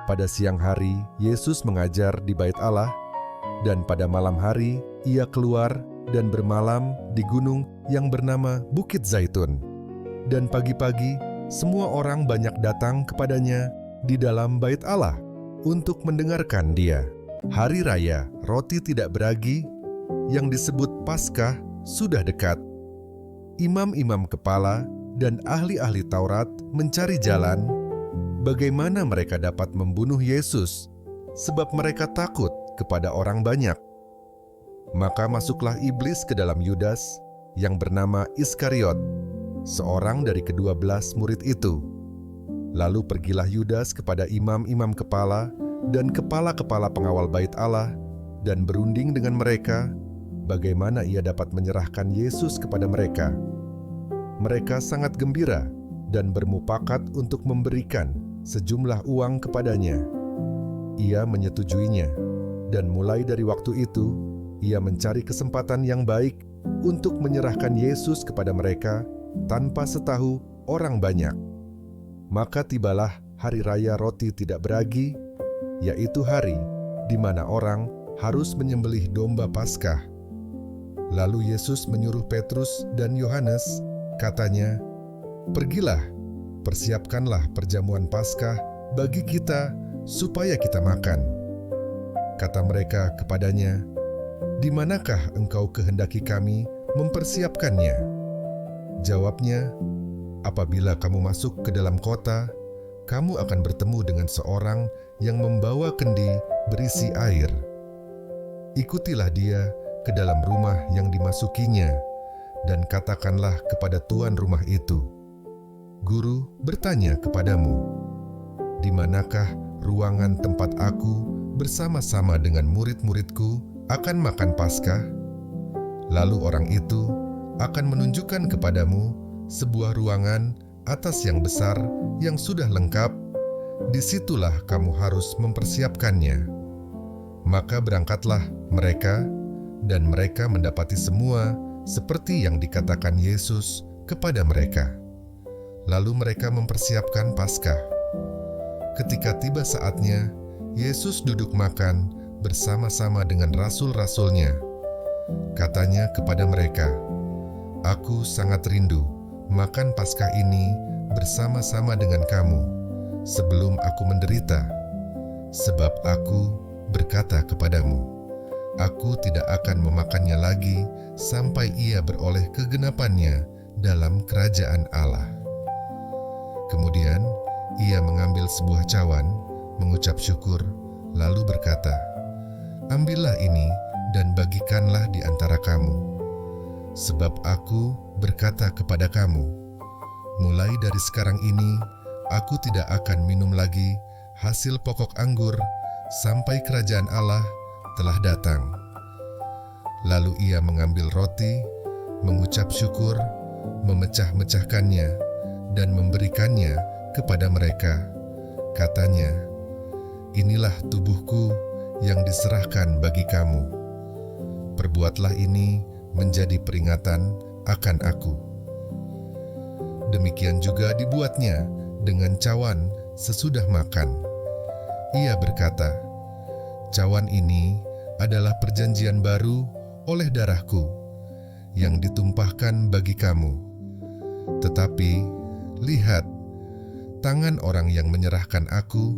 Pada siang hari, Yesus mengajar di Bait Allah, dan pada malam hari ia keluar dan bermalam di gunung yang bernama Bukit Zaitun. Dan pagi-pagi semua orang banyak datang kepadanya di dalam Bait Allah untuk mendengarkan dia. Hari raya roti tidak beragi yang disebut Paskah sudah dekat. Imam-imam kepala dan ahli-ahli Taurat mencari jalan bagaimana mereka dapat membunuh Yesus, sebab mereka takut kepada orang banyak. Maka masuklah iblis ke dalam Yudas yang bernama Iskariot, seorang dari ke-12 murid itu. Lalu pergilah Yudas kepada imam-imam kepala dan kepala-kepala pengawal Bait Allah dan berunding dengan mereka bagaimana ia dapat menyerahkan Yesus kepada mereka. Mereka sangat gembira dan bermupakat untuk memberikan sejumlah uang kepadanya. Ia menyetujuinya, dan mulai dari waktu itu ia mencari kesempatan yang baik untuk menyerahkan Yesus kepada mereka tanpa setahu orang banyak. Maka tibalah hari raya roti tidak beragi, yaitu hari di mana orang harus menyembelih domba Paskah. Lalu Yesus menyuruh Petrus dan Yohanes, katanya, "Pergilah, persiapkanlah perjamuan Paskah bagi kita supaya kita makan." Kata mereka kepadanya, "Di manakah engkau kehendaki kami mempersiapkannya?" Jawabnya, "Apabila kamu masuk ke dalam kota, kamu akan bertemu dengan seorang yang membawa kendi berisi air. Ikutilah dia ke dalam rumah yang dimasukinya, dan katakanlah kepada tuan rumah itu, 'Guru bertanya kepadamu, di manakah ruangan tempat aku bersama-sama dengan murid-muridku akan makan Paskah?' Lalu orang itu akan menunjukkan kepadamu sebuah ruangan atas yang besar yang sudah lengkap. Disitulah kamu harus mempersiapkannya." Maka berangkatlah mereka, dan mereka mendapati semua seperti yang dikatakan Yesus kepada mereka. Lalu mereka mempersiapkan Paskah. Ketika tiba saatnya, Yesus duduk makan bersama-sama dengan rasul-rasulnya. Katanya kepada mereka, "Aku sangat rindu makan Paskah ini bersama-sama dengan kamu sebelum aku menderita. Sebab aku berkata kepadamu, aku tidak akan memakannya lagi sampai ia beroleh kegenapannya dalam kerajaan Allah." Kemudian ia mengambil sebuah cawan, mengucap syukur, lalu berkata, "Ambillah ini dan bagikanlah di antara kamu. Sebab aku berkata kepada kamu, mulai dari sekarang ini aku tidak akan minum lagi hasil pokok anggur sampai kerajaan Allah telah datang." Lalu ia mengambil roti, mengucap syukur, memecah-mecahkannya, dan memberikannya kepada mereka. Katanya, "Inilah tubuhku yang diserahkan bagi kamu. Perbuatlah ini menjadi peringatan akan aku." Demikian juga dibuatnya dengan cawan sesudah makan. Ia berkata, "Cawan ini adalah perjanjian baru oleh darahku yang ditumpahkan bagi kamu. Tetapi lihat, tangan orang yang menyerahkan aku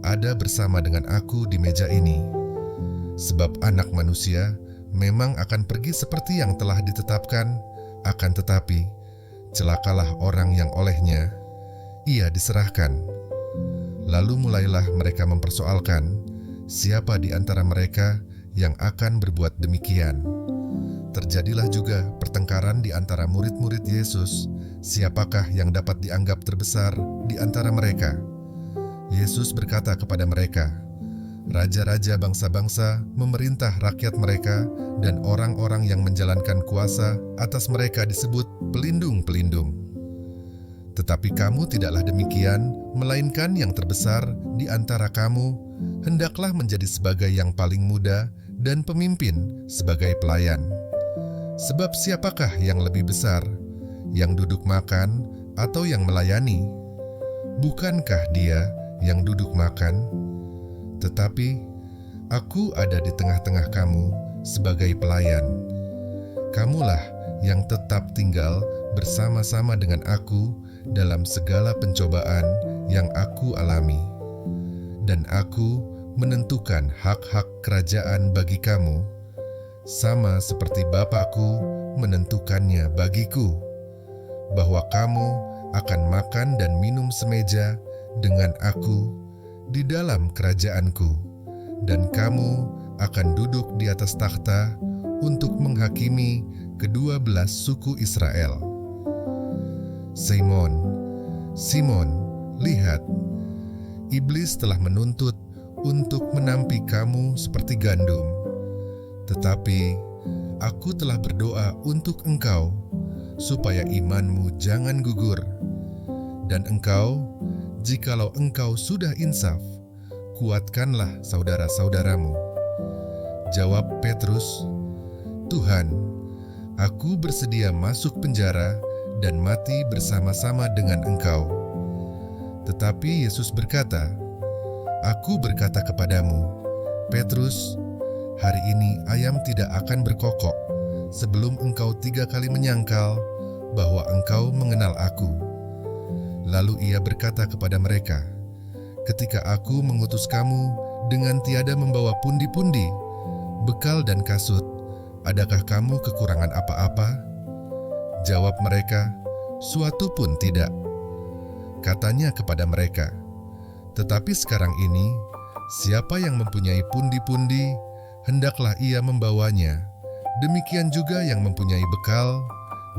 ada bersama dengan aku di meja ini. Sebab Anak Manusia memang akan pergi seperti yang telah ditetapkan, akan tetapi celakalah orang yang olehnya ia diserahkan." Lalu mulailah mereka mempersoalkan siapa di antara mereka yang akan berbuat demikian. Terjadilah juga pertengkaran di antara murid-murid Yesus, siapakah yang dapat dianggap terbesar di antara mereka. Yesus berkata kepada mereka, "Raja-raja bangsa-bangsa memerintah rakyat mereka, dan orang-orang yang menjalankan kuasa atas mereka disebut pelindung-pelindung. Tetapi kamu tidaklah demikian, melainkan yang terbesar di antara kamu hendaklah menjadi sebagai yang paling muda dan pemimpin sebagai pelayan. Sebab siapakah yang lebih besar, yang duduk makan atau yang melayani? Bukankah dia yang duduk makan? Tetapi aku ada di tengah-tengah kamu sebagai pelayan. Kamulah yang tetap tinggal bersama-sama dengan aku dalam segala pencobaan yang aku alami. Dan aku menentukan hak-hak kerajaan bagi kamu, sama seperti Bapakku menentukannya bagiku, bahwa kamu akan makan dan minum semeja dengan aku di dalam kerajaanku, dan kamu akan duduk di atas takhta untuk menghakimi kedua belas suku Israel. Simon, Simon, lihat, iblis telah menuntut untuk menampi kamu seperti gandum. Tetapi aku telah berdoa untuk engkau, supaya imanmu jangan gugur. Dan engkau, jikalau engkau sudah insaf, kuatkanlah saudara-saudaramu." Jawab Petrus, "Tuhan, aku bersedia masuk penjara dan mati bersama-sama dengan engkau." Tetapi Yesus berkata, "Aku berkata kepadamu, Petrus, hari ini ayam tidak akan berkokok sebelum engkau 3 kali menyangkal bahwa engkau mengenal aku." Lalu ia berkata kepada mereka, "Ketika aku mengutus kamu dengan tiada membawa pundi-pundi, bekal dan kasut, adakah kamu kekurangan apa-apa?" Jawab mereka, "Suatu pun tidak." Katanya kepada mereka, "Tetapi sekarang ini, siapa yang mempunyai pundi-pundi, hendaklah ia membawanya. Demikian juga yang mempunyai bekal,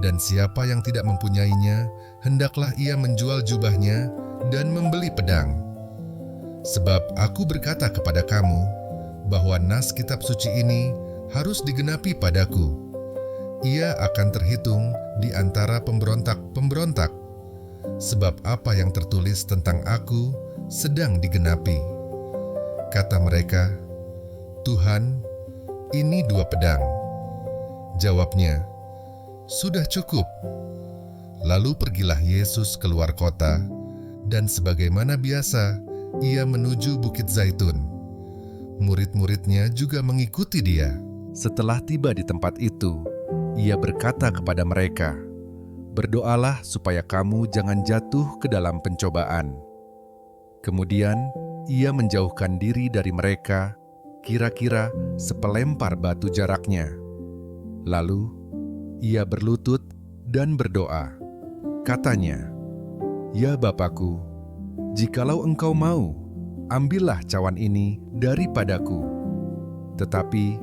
dan siapa yang tidak mempunyainya, hendaklah ia menjual jubahnya dan membeli pedang. Sebab aku berkata kepada kamu, bahwa nas kitab suci ini harus digenapi padaku. Ia akan terhitung di antara pemberontak-pemberontak, sebab apa yang tertulis tentang aku sedang digenapi." Kata mereka, "Tuhan, ini 2 pedang." Jawabnya, "Sudah cukup." Lalu pergilah Yesus keluar kota, dan sebagaimana biasa, ia menuju Bukit Zaitun. Murid-muridnya juga mengikuti dia. Setelah tiba di tempat itu, ia berkata kepada mereka, "Berdoalah supaya kamu jangan jatuh ke dalam pencobaan." Kemudian ia menjauhkan diri dari mereka, kira-kira sepelempar batu jaraknya. Lalu ia berlutut dan berdoa. Katanya, "Ya Bapakku, jikalau Engkau mau, ambillah cawan ini daripadaku. Tetapi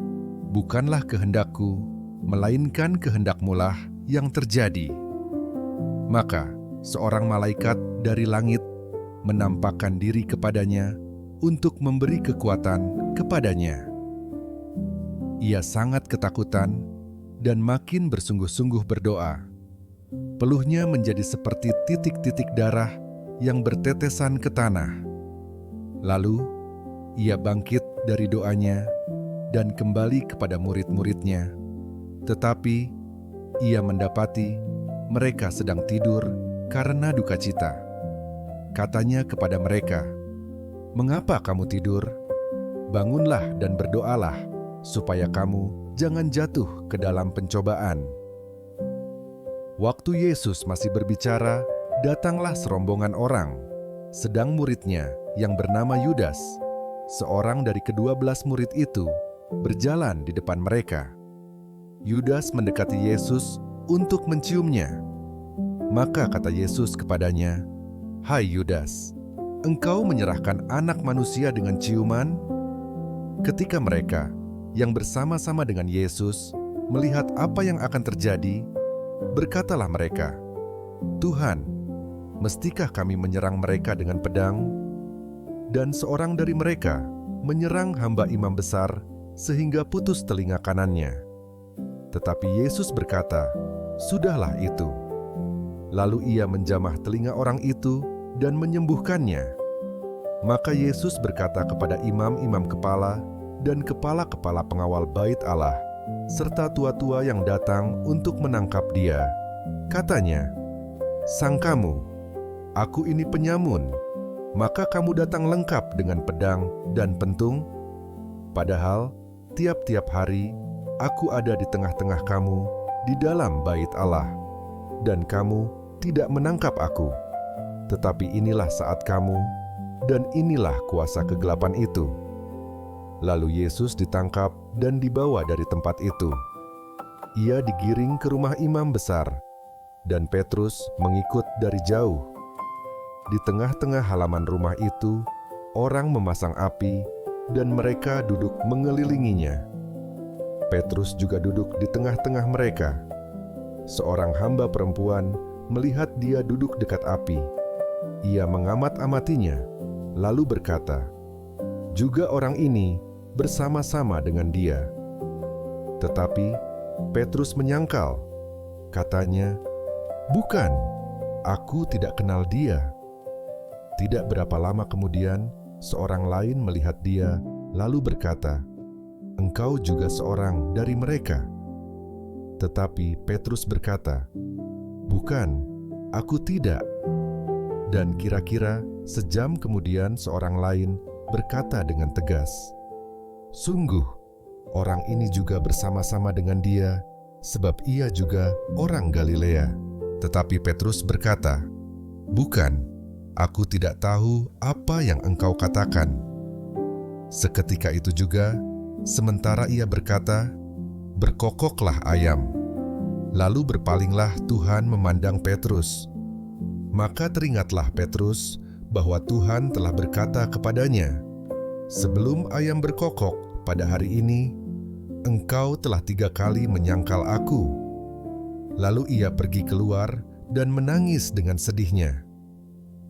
bukanlah kehendakku, melainkan kehendak-Mu-lah yang terjadi." Maka seorang malaikat dari langit menampakkan diri kepadanya untuk memberi kekuatan kepadanya. Ia sangat ketakutan dan makin bersungguh-sungguh berdoa. Peluhnya menjadi seperti titik-titik darah yang bertetesan ke tanah. Lalu ia bangkit dari doanya dan kembali kepada murid-muridnya. Tetapi ia mendapati mereka sedang tidur karena duka cita. Katanya kepada mereka, "Mengapa kamu tidur? Bangunlah dan berdoalah, supaya kamu jangan jatuh ke dalam pencobaan." Waktu Yesus masih berbicara, datanglah serombongan orang. Sedang muridnya yang bernama Yudas, seorang dari ke-12 murid itu, berjalan di depan mereka. Yudas mendekati Yesus untuk menciumnya. Maka kata Yesus kepadanya, "Hai Yudas, engkau menyerahkan Anak Manusia dengan ciuman?" Ketika mereka yang bersama-sama dengan Yesus melihat apa yang akan terjadi, berkatalah mereka, "Tuhan, mestikah kami menyerang mereka dengan pedang?" Dan seorang dari mereka menyerang hamba imam besar sehingga putus telinga kanannya. Tetapi Yesus berkata, "Sudahlah itu." Lalu ia menjamah telinga orang itu dan menyembuhkannya. Maka Yesus berkata kepada imam-imam kepala dan kepala-kepala pengawal bait Allah, serta tua-tua yang datang untuk menangkap dia. Katanya, "Sangkamu, aku ini penyamun, maka kamu datang lengkap dengan pedang dan pentung? Padahal tiap-tiap hari aku ada di tengah-tengah kamu di dalam bait Allah, dan kamu tidak menangkap aku. Tetapi inilah saat kamu, dan inilah kuasa kegelapan itu." Lalu Yesus ditangkap dan dibawa dari tempat itu. Ia digiring ke rumah imam besar, dan Petrus mengikut dari jauh. Di tengah-tengah halaman rumah itu, orang memasang api, dan mereka duduk mengelilinginya. Petrus juga duduk di tengah-tengah mereka. Seorang hamba perempuan melihat dia duduk dekat api. Ia mengamat-amatinya, lalu berkata, "Juga orang ini bersama-sama dengan dia." Tetapi Petrus menyangkal. Katanya, "Bukan, aku tidak kenal dia." Tidak berapa lama kemudian, seorang lain melihat dia, lalu berkata, "Engkau juga seorang dari mereka." Tetapi Petrus berkata, "Bukan, aku tidak." Dan kira-kira sejam kemudian seorang lain berkata dengan tegas, "Sungguh, orang ini juga bersama-sama dengan dia, sebab ia juga orang Galilea." Tetapi Petrus berkata, "Bukan, aku tidak tahu apa yang engkau katakan." Seketika itu juga, sementara ia berkata, berkokoklah ayam. Lalu berpalinglah Tuhan memandang Petrus. Maka teringatlah Petrus bahwa Tuhan telah berkata kepadanya, "Sebelum ayam berkokok pada hari ini, engkau telah 3 kali menyangkal aku." Lalu ia pergi keluar dan menangis dengan sedihnya.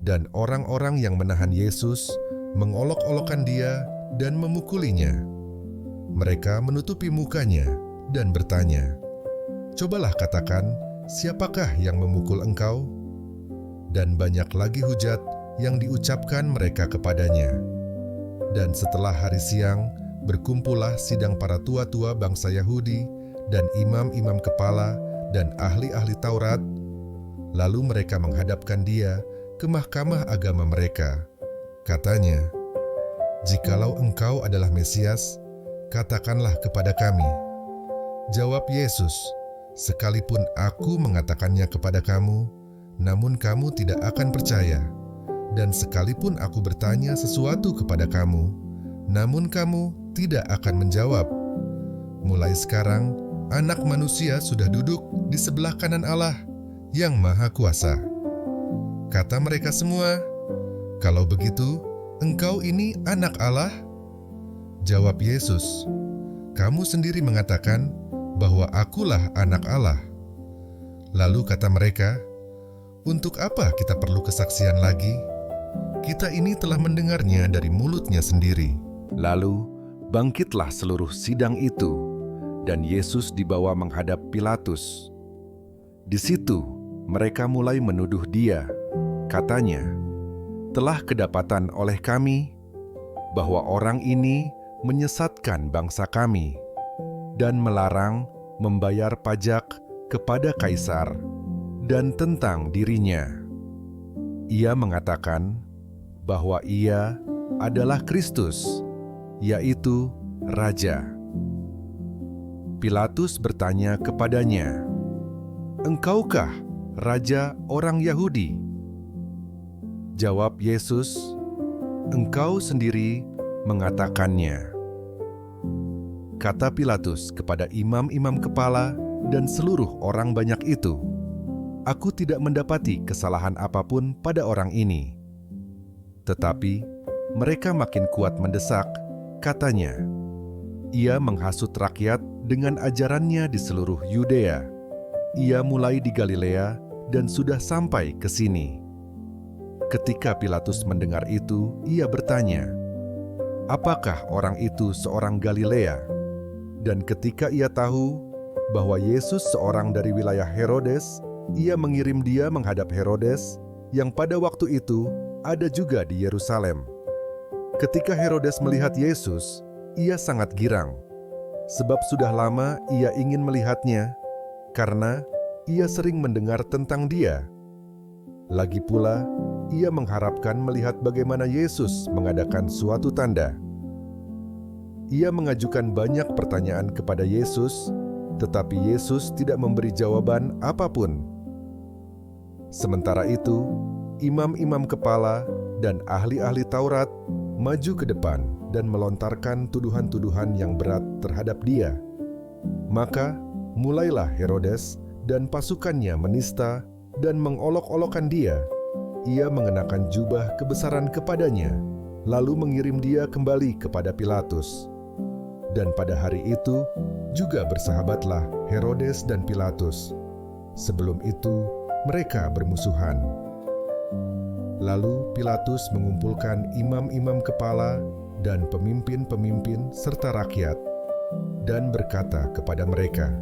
Dan orang-orang yang menahan Yesus mengolok-olokkan dia dan memukulinya. Mereka menutupi mukanya dan bertanya, "Cobalah katakan, siapakah yang memukul engkau?" Dan banyak lagi hujat yang diucapkan mereka kepadanya. Dan setelah hari siang, berkumpullah sidang para tua-tua bangsa Yahudi dan imam-imam kepala dan ahli-ahli Taurat. Lalu mereka menghadapkan dia ke mahkamah agama mereka. Katanya, "Jikalau engkau adalah Mesias, katakanlah kepada kami." Jawab Yesus, "Sekalipun aku mengatakannya kepada kamu, namun kamu tidak akan percaya. Dan sekalipun aku bertanya sesuatu kepada kamu, namun kamu tidak akan menjawab. Mulai sekarang, Anak Manusia sudah duduk di sebelah kanan Allah yang Maha Kuasa." Kata mereka semua, "Kalau begitu, engkau ini Anak Allah?" Jawab Yesus, "Kamu sendiri mengatakan bahwa akulah Anak Allah." Lalu kata mereka, "Untuk apa kita perlu kesaksian lagi? Kita ini telah mendengarnya dari mulutnya sendiri." Lalu bangkitlah seluruh sidang itu, dan Yesus dibawa menghadap Pilatus. Di situ mereka mulai menuduh dia. Katanya, "Telah kedapatan oleh kami bahwa orang ini menyesatkan bangsa kami dan melarang membayar pajak kepada Kaisar dan tentang dirinya. Ia mengatakan bahwa ia adalah Kristus, yaitu Raja." Pilatus bertanya kepadanya, "Engkaukah Raja orang Yahudi?" Jawab Yesus, "Engkau sendiri mengatakannya." Kata Pilatus kepada imam-imam kepala dan seluruh orang banyak itu, "Aku tidak mendapati kesalahan apapun pada orang ini." Tetapi mereka makin kuat mendesak, katanya, "Ia menghasut rakyat dengan ajarannya di seluruh Yudea. Ia mulai di Galilea dan sudah sampai ke sini." Ketika Pilatus mendengar itu, ia bertanya, "Apakah orang itu seorang Galilea?" Dan ketika ia tahu bahwa Yesus seorang dari wilayah Herodes, ia mengirim dia menghadap Herodes, yang pada waktu itu ada juga di Yerusalem. Ketika Herodes melihat Yesus, ia sangat girang, sebab sudah lama ia ingin melihatnya, karena ia sering mendengar tentang dia. Lagi pula, ia mengharapkan melihat bagaimana Yesus mengadakan suatu tanda. Ia mengajukan banyak pertanyaan kepada Yesus, tetapi Yesus tidak memberi jawaban apapun. Sementara itu, imam-imam kepala dan ahli-ahli Taurat maju ke depan dan melontarkan tuduhan-tuduhan yang berat terhadap dia. Maka mulailah Herodes dan pasukannya menista dan mengolok-olokkan dia. Ia mengenakan jubah kebesaran kepadanya, lalu mengirim dia kembali kepada Pilatus. Dan pada hari itu juga bersahabatlah Herodes dan Pilatus. Sebelum itu mereka bermusuhan. Lalu Pilatus mengumpulkan imam-imam kepala dan pemimpin-pemimpin serta rakyat, dan berkata kepada mereka,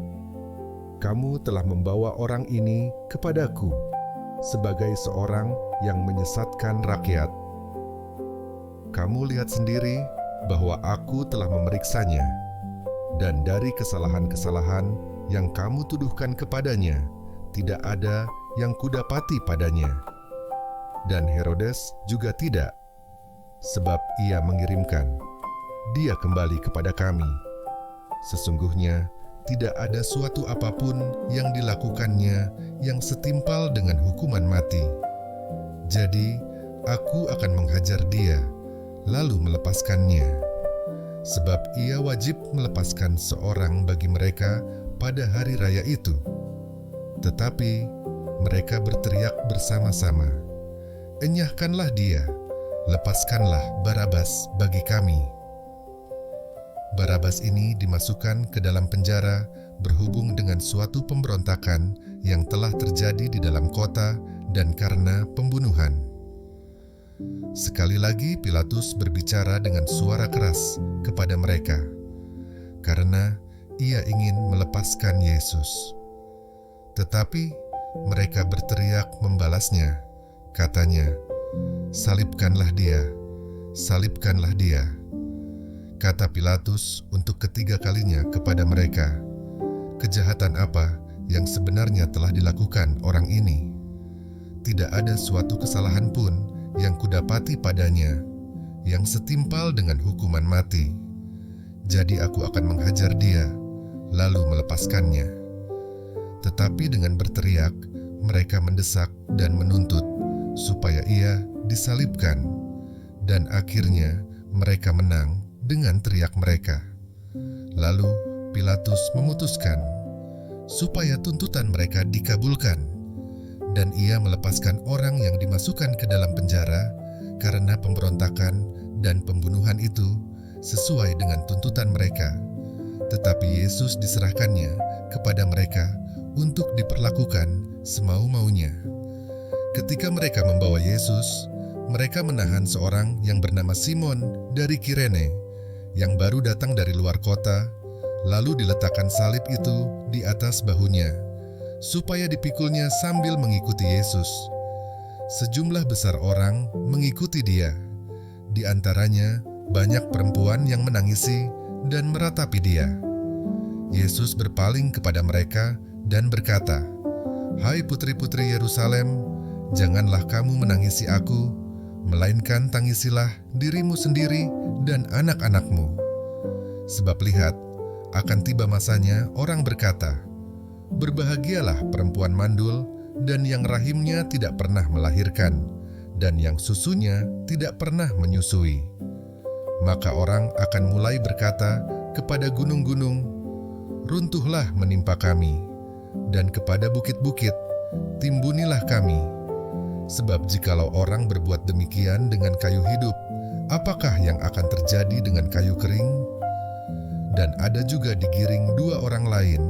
"Kamu telah membawa orang ini kepadaku sebagai seorang yang menyesatkan rakyat. Kamu lihat sendiri bahwa aku telah memeriksanya, dan dari kesalahan-kesalahan yang kamu tuduhkan kepadanya, tidak ada yang kudapati padanya. Dan Herodes juga tidak, sebab ia mengirimkan dia kembali kepada kami. Sesungguhnya tidak ada suatu apapun yang dilakukannya yang setimpal dengan hukuman mati. Jadi, aku akan menghajar dia, lalu melepaskannya. Sebab ia wajib melepaskan seorang bagi mereka pada hari raya itu. Tetapi mereka berteriak bersama-sama, "Enyahkanlah dia, lepaskanlah Barabas bagi kami." Barabas ini dimasukkan ke dalam penjara berhubung dengan suatu pemberontakan yang telah terjadi di dalam kota dan karena pembunuhan. Sekali lagi Pilatus berbicara dengan suara keras kepada mereka, karena ia ingin melepaskan Yesus. Tetapi mereka berteriak membalasnya, katanya, "Salibkanlah dia, salibkanlah dia." Kata Pilatus untuk ketiga kalinya kepada mereka, "Kejahatan apa yang sebenarnya telah dilakukan orang ini? Tidak ada suatu kesalahan pun yang kudapati padanya, yang setimpal dengan hukuman mati. Jadi aku akan menghajar dia, lalu melepaskannya." Tetapi dengan berteriak, mereka mendesak dan menuntut supaya ia disalibkan. Dan akhirnya mereka menang dengan teriak mereka. Lalu Pilatus memutuskan supaya tuntutan mereka dikabulkan, dan ia melepaskan orang yang dimasukkan ke dalam penjara karena pemberontakan dan pembunuhan itu sesuai dengan tuntutan mereka. Tetapi Yesus diserahkannya kepada mereka untuk diperlakukan semau-maunya. Ketika mereka membawa Yesus, mereka menahan seorang yang bernama Simon dari Kirene, yang baru datang dari luar kota, lalu diletakkan salib itu di atas bahunya, supaya dipikulnya sambil mengikuti Yesus. Sejumlah besar orang mengikuti dia. Di antaranya banyak perempuan yang menangisi dan meratapi dia. Yesus berpaling kepada mereka dan berkata, "Hai putri-putri Yerusalem, janganlah kamu menangisi aku, melainkan tangisilah dirimu sendiri dan anak-anakmu. Sebab lihat, akan tiba masanya orang berkata, berbahagialah perempuan mandul dan yang rahimnya tidak pernah melahirkan, dan yang susunya tidak pernah menyusui. Maka orang akan mulai berkata kepada gunung-gunung, runtuhlah menimpa kami, dan kepada bukit-bukit, timbunilah kami. Sebab jikalau orang berbuat demikian dengan kayu hidup, apakah yang akan terjadi dengan kayu kering? Dan ada juga digiring dua orang lain,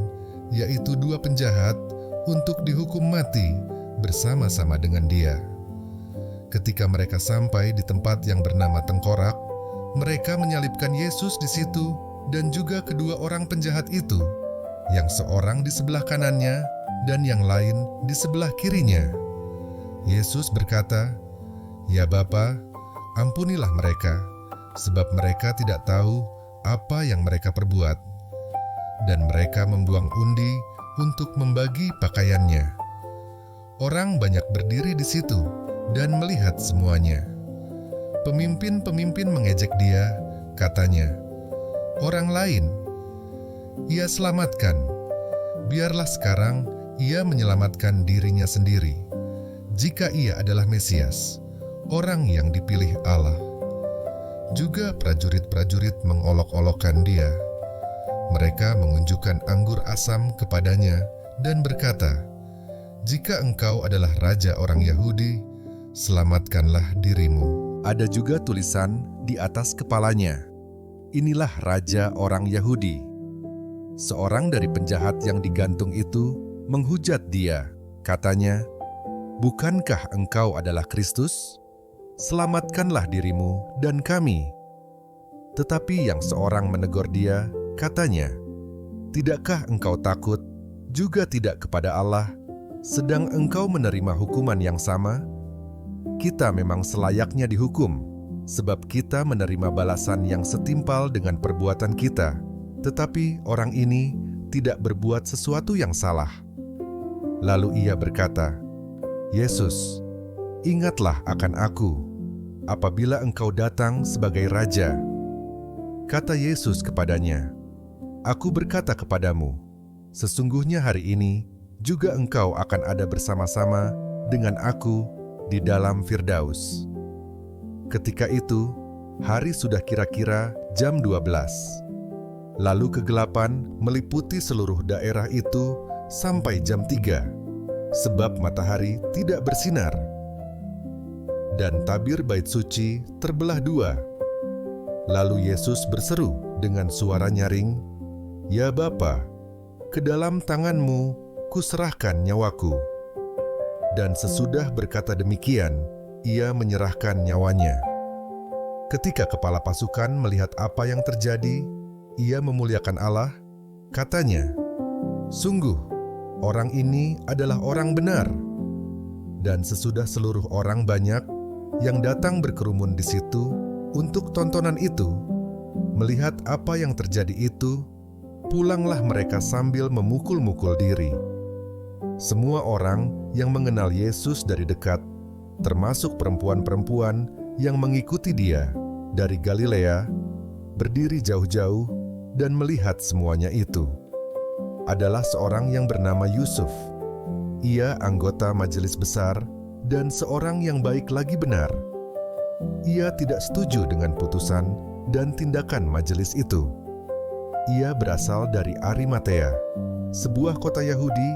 yaitu dua penjahat, untuk dihukum mati bersama-sama dengan dia. Ketika mereka sampai di tempat yang bernama Tengkorak, mereka menyalibkan Yesus di situ dan juga kedua orang penjahat itu, yang seorang di sebelah kanannya dan yang lain di sebelah kirinya. Yesus berkata, "Ya Bapa, ampunilah mereka, sebab mereka tidak tahu apa yang mereka perbuat." Dan mereka membuang undi untuk membagi pakaiannya. Orang banyak berdiri di situ dan melihat semuanya. Pemimpin-pemimpin mengejek dia, katanya, "Orang lain, ia selamatkan. Biarlah sekarang ia menyelamatkan dirinya sendiri, jika ia adalah Mesias, orang yang dipilih Allah." Juga prajurit-prajurit mengolok-olokkan dia. Mereka mengunjukkan anggur asam kepadanya dan berkata, "Jika engkau adalah raja orang Yahudi, selamatkanlah dirimu." Ada juga tulisan di atas kepalanya, "Inilah raja orang Yahudi." Seorang dari penjahat yang digantung itu menghujat dia, katanya, "Bukankah engkau adalah Kristus? Selamatkanlah dirimu dan kami." Tetapi yang seorang menegur dia, katanya, "Tidakkah engkau takut, juga tidak kepada Allah, sedang engkau menerima hukuman yang sama? Kita memang selayaknya dihukum, sebab kita menerima balasan yang setimpal dengan perbuatan kita, tetapi orang ini tidak berbuat sesuatu yang salah." Lalu ia berkata, "Yesus, ingatlah akan aku, apabila engkau datang sebagai raja." Kata Yesus kepadanya, "Aku berkata kepadamu, sesungguhnya hari ini juga engkau akan ada bersama-sama dengan aku di dalam Firdaus. Ketika itu, hari sudah kira-kira jam 12. Lalu kegelapan meliputi seluruh daerah itu sampai jam 3, sebab matahari tidak bersinar. Dan tabir bait suci terbelah dua. Lalu Yesus berseru dengan suara nyaring, "Ya Bapa, ke dalam tangan-Mu kuserahkan nyawaku." Dan sesudah berkata demikian, ia menyerahkan nyawanya. Ketika kepala pasukan melihat apa yang terjadi, ia memuliakan Allah, katanya, "Sungguh, orang ini adalah orang benar." Dan sesudah seluruh orang banyak yang datang berkerumun di situ untuk tontonan itu, melihat apa yang terjadi itu, pulanglah mereka sambil memukul-mukul diri. Semua orang yang mengenal Yesus dari dekat, termasuk perempuan-perempuan yang mengikuti Dia dari Galilea, berdiri jauh-jauh dan melihat semuanya itu. Adalah seorang yang bernama Yusuf. Ia anggota majelis besar dan seorang yang baik lagi benar. Ia tidak setuju dengan putusan dan tindakan majelis itu. Ia berasal dari Arimatea, sebuah kota Yahudi,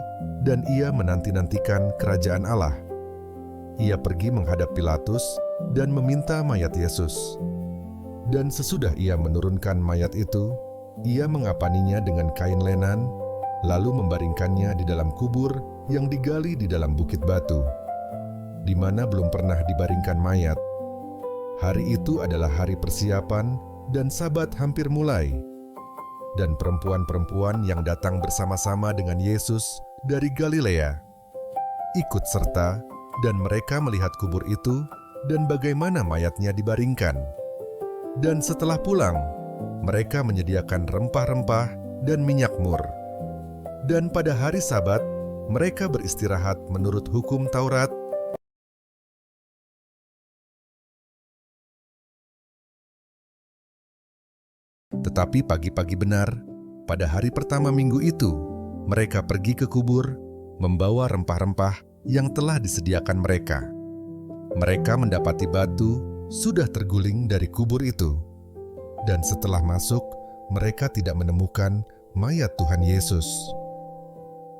dan ia menanti-nantikan kerajaan Allah. Ia pergi menghadap Pilatus dan meminta mayat Yesus. Dan sesudah ia menurunkan mayat itu, ia mengapaninya dengan kain lenan, lalu membaringkannya di dalam kubur yang digali di dalam bukit batu, di mana belum pernah dibaringkan mayat. Hari itu adalah hari persiapan dan Sabat hampir mulai. Dan perempuan-perempuan yang datang bersama-sama dengan Yesus dari Galilea ikut serta, dan mereka melihat kubur itu dan bagaimana mayatnya dibaringkan. Dan setelah pulang, mereka menyediakan rempah-rempah dan minyak mur. Dan pada hari Sabat, mereka beristirahat menurut hukum Taurat. Tetapi pagi-pagi benar, pada hari pertama minggu itu, mereka pergi ke kubur, membawa rempah-rempah yang telah disediakan mereka. Mereka mendapati batu sudah terguling dari kubur itu. Dan setelah masuk, mereka tidak menemukan mayat Tuhan Yesus.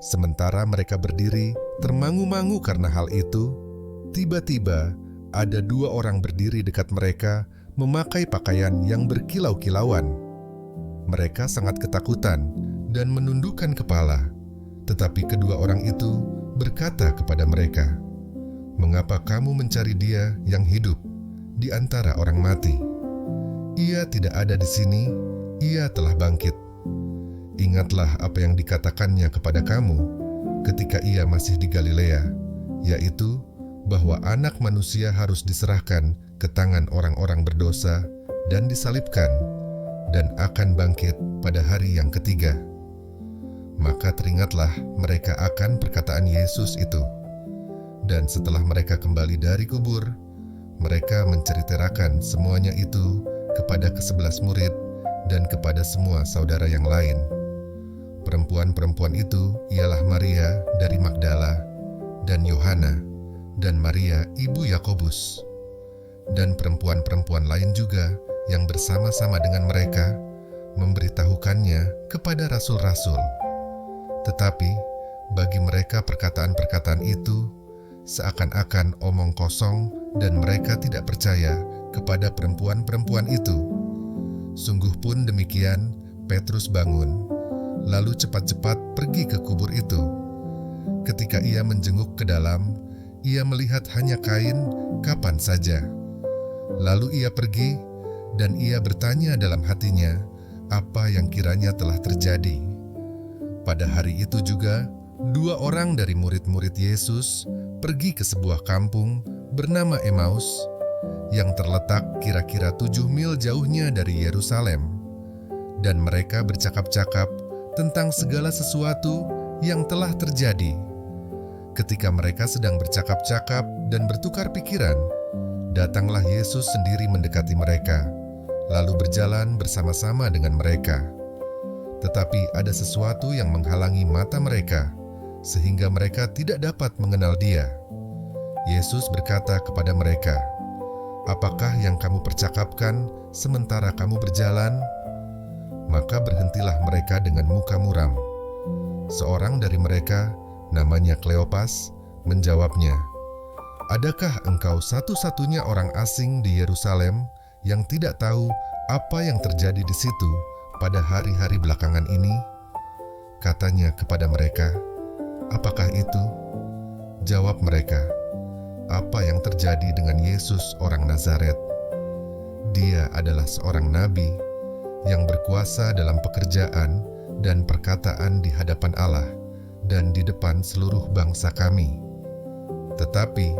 Sementara mereka berdiri, termangu-mangu karena hal itu, tiba-tiba ada dua orang berdiri dekat mereka, memakai pakaian yang berkilau-kilauan. Mereka sangat ketakutan dan menundukkan kepala, tetapi kedua orang itu berkata kepada mereka, "Mengapa kamu mencari Dia yang hidup di antara orang mati? Ia tidak ada di sini, Ia telah bangkit. Ingatlah apa yang dikatakannya kepada kamu ketika Ia masih di Galilea, yaitu bahwa Anak Manusia harus diserahkan ke tangan orang-orang berdosa dan disalibkan, dan akan bangkit pada hari yang ketiga." Maka teringatlah mereka akan perkataan Yesus itu. Dan setelah mereka kembali dari kubur, mereka menceritakan semuanya itu kepada ke-11 murid dan kepada semua saudara yang lain. Perempuan-perempuan itu ialah Maria dari Magdala, dan Yohana, dan Maria ibu Yakobus, dan perempuan-perempuan lain juga yang bersama-sama dengan mereka memberitahukannya kepada rasul-rasul. Tetapi bagi mereka perkataan-perkataan itu seakan-akan omong kosong, dan mereka tidak percaya kepada perempuan-perempuan itu. Sungguh pun demikian, Petrus bangun, lalu cepat-cepat pergi ke kubur itu. Ketika ia menjenguk ke dalam, ia melihat hanya kain kapan saja. Lalu ia pergi, dan ia bertanya dalam hatinya apa yang kiranya telah terjadi. Pada hari itu juga, dua orang dari murid-murid Yesus pergi ke sebuah kampung bernama Emmaus, yang terletak kira-kira 7 mil jauhnya dari Yerusalem. Dan mereka bercakap-cakap tentang segala sesuatu yang telah terjadi. Ketika mereka sedang bercakap-cakap dan bertukar pikiran, datanglah Yesus sendiri mendekati mereka, lalu berjalan bersama-sama dengan mereka. Tetapi ada sesuatu yang menghalangi mata mereka, sehingga mereka tidak dapat mengenal Dia. Yesus berkata kepada mereka, "Apakah yang kamu percakapkan sementara kamu berjalan?" Maka berhentilah mereka dengan muka muram. Seorang dari mereka, namanya Kleopas, menjawabnya, "Adakah engkau satu-satunya orang asing di Yerusalem yang tidak tahu apa yang terjadi di situ pada hari-hari belakangan ini?" Katanya kepada mereka, "Apakah itu?" Jawab mereka, "Apa yang terjadi dengan Yesus orang Nazaret? Dia adalah seorang nabi yang berkuasa dalam pekerjaan dan perkataan di hadapan Allah dan di depan seluruh bangsa kami. Tetapi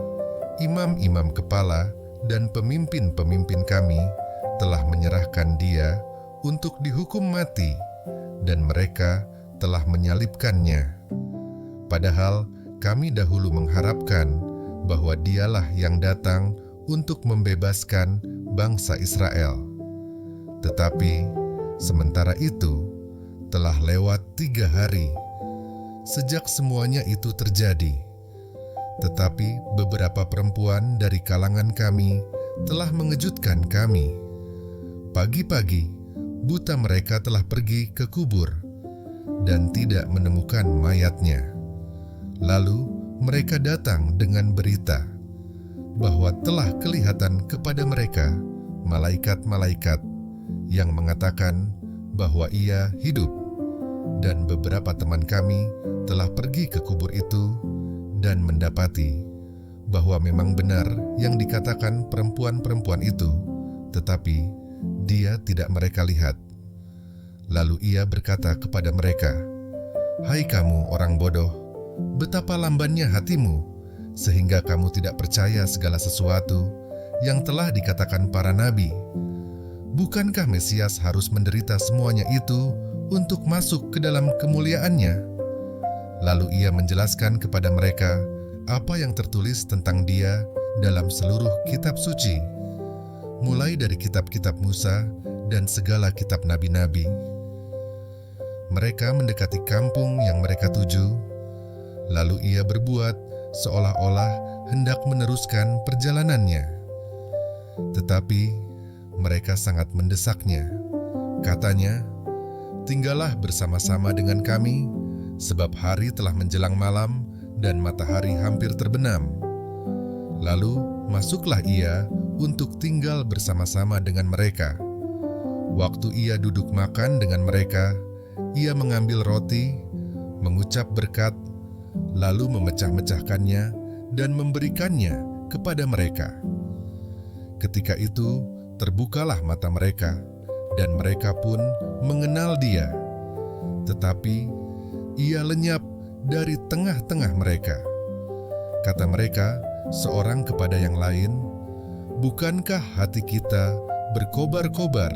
imam-imam kepala dan pemimpin-pemimpin kami telah menyerahkan dia untuk dihukum mati, dan mereka telah menyalibkannya. Padahal kami dahulu mengharapkan bahwa dialah yang datang untuk membebaskan bangsa Israel. Tetapi sementara itu telah lewat 3 hari sejak semuanya itu terjadi. Tetapi beberapa perempuan dari kalangan kami telah mengejutkan kami. Pagi-pagi buta mereka telah pergi ke kubur dan tidak menemukan mayatnya. Lalu mereka datang dengan berita bahwa telah kelihatan kepada mereka malaikat-malaikat yang mengatakan bahwa ia hidup. Dan beberapa teman kami telah pergi ke kubur itu dan mendapati bahwa memang benar yang dikatakan perempuan-perempuan itu, tetapi dia tidak mereka lihat. Lalu ia berkata kepada mereka, "Hai kamu orang bodoh, betapa lambannya hatimu, sehingga kamu tidak percaya segala sesuatu yang telah dikatakan para nabi. Bukankah Mesias harus menderita semuanya itu untuk masuk ke dalam kemuliaannya?" Lalu ia menjelaskan kepada mereka apa yang tertulis tentang dia dalam seluruh kitab suci, mulai dari kitab-kitab Musa dan segala kitab nabi-nabi. Mereka mendekati kampung yang mereka tuju, lalu ia berbuat seolah-olah hendak meneruskan perjalanannya. Tetapi mereka sangat mendesaknya. Katanya, "Tinggallah bersama-sama dengan kami, sebab hari telah menjelang malam dan matahari hampir terbenam." Lalu masuklah ia untuk tinggal bersama-sama dengan mereka. Waktu ia duduk makan dengan mereka, ia mengambil roti, mengucap berkat, lalu memecah-mecahkannya dan memberikannya kepada mereka. Ketika itu terbukalah mata mereka, dan mereka pun mengenal dia. Tetapi ia lenyap dari tengah-tengah mereka. Kata mereka seorang kepada yang lain, "Bukankah hati kita berkobar-kobar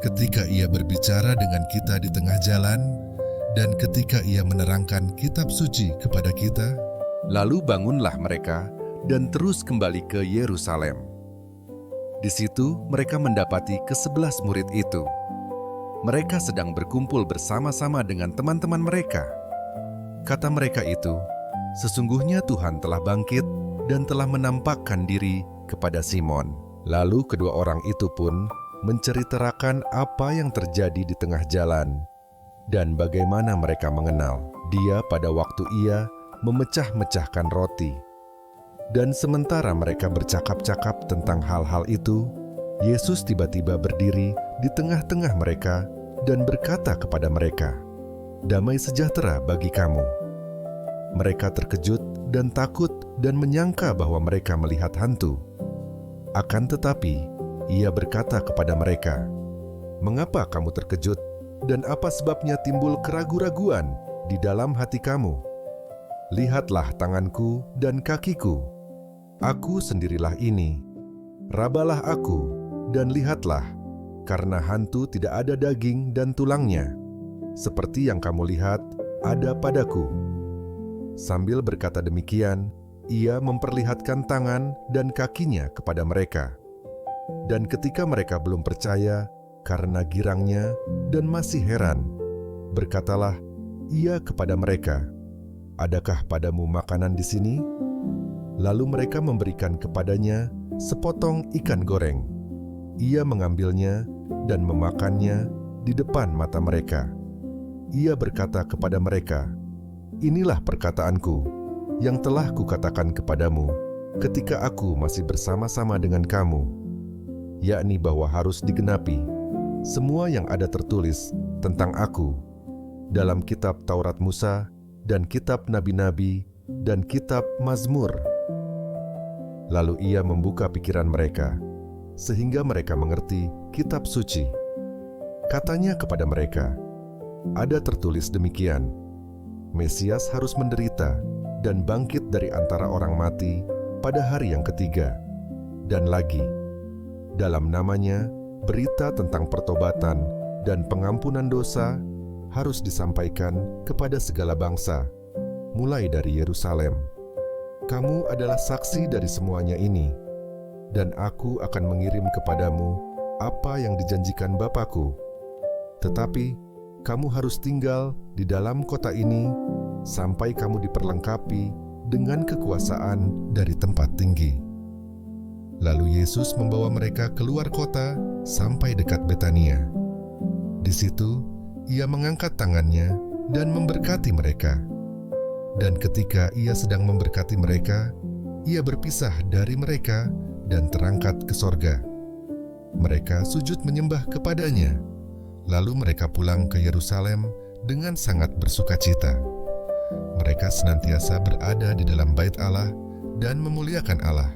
ketika ia berbicara dengan kita di tengah jalan, dan ketika ia menerangkan kitab suci kepada kita?" Lalu bangunlah mereka dan terus kembali ke Yerusalem. Di situ mereka mendapati ke-11 murid itu. Mereka sedang berkumpul bersama-sama dengan teman-teman mereka. Kata mereka itu, "Sesungguhnya Tuhan telah bangkit dan telah menampakkan diri kepada Simon." Lalu kedua orang itu pun menceritakan apa yang terjadi di tengah jalan dan bagaimana mereka mengenal dia pada waktu ia memecah-mecahkan roti. Dan sementara mereka bercakap-cakap tentang hal-hal itu, Yesus tiba-tiba berdiri di tengah-tengah mereka dan berkata kepada mereka, "Damai sejahtera bagi kamu." Mereka terkejut dan takut dan menyangka bahwa mereka melihat hantu. Akan tetapi, ia berkata kepada mereka, "Mengapa kamu terkejut, dan apa sebabnya timbul keraguan-raguan di dalam hati kamu? Lihatlah tanganku dan kakiku. Aku sendirilah ini. Rabalah aku dan lihatlah, karena hantu tidak ada daging dan tulangnya, seperti yang kamu lihat ada padaku." Sambil berkata demikian, ia memperlihatkan tangan dan kakinya kepada mereka. Dan ketika mereka belum percaya karena girangnya dan masih heran, berkatalah ia kepada mereka, "Adakah padamu makanan di sini?" Lalu mereka memberikan kepadanya sepotong ikan goreng. Ia mengambilnya dan memakannya di depan mata mereka. Ia berkata kepada mereka, "Inilah perkataanku yang telah kukatakan kepadamu ketika aku masih bersama-sama dengan kamu, yakni bahwa harus digenapi semua yang ada tertulis tentang aku dalam kitab Taurat Musa dan kitab Nabi-Nabi dan kitab Mazmur." Lalu ia membuka pikiran mereka, sehingga mereka mengerti kitab suci. Katanya kepada mereka, "Ada tertulis demikian, Mesias harus menderita dan bangkit dari antara orang mati pada hari yang ketiga. Dan lagi, dalam namanya, berita tentang pertobatan dan pengampunan dosa harus disampaikan kepada segala bangsa, mulai dari Yerusalem. Kamu adalah saksi dari semuanya ini, dan aku akan mengirim kepadamu apa yang dijanjikan Bapa-Ku. Tetapi kamu harus tinggal di dalam kota ini sampai kamu diperlengkapi dengan kekuasaan dari tempat tinggi." Lalu Yesus membawa mereka keluar kota sampai dekat Betania. Di situ, ia mengangkat tangannya dan memberkati mereka. Dan ketika ia sedang memberkati mereka, ia berpisah dari mereka dan terangkat ke sorga. Mereka sujud menyembah kepadanya. Lalu mereka pulang ke Yerusalem dengan sangat bersukacita. Mereka senantiasa berada di dalam bait Allah dan memuliakan Allah.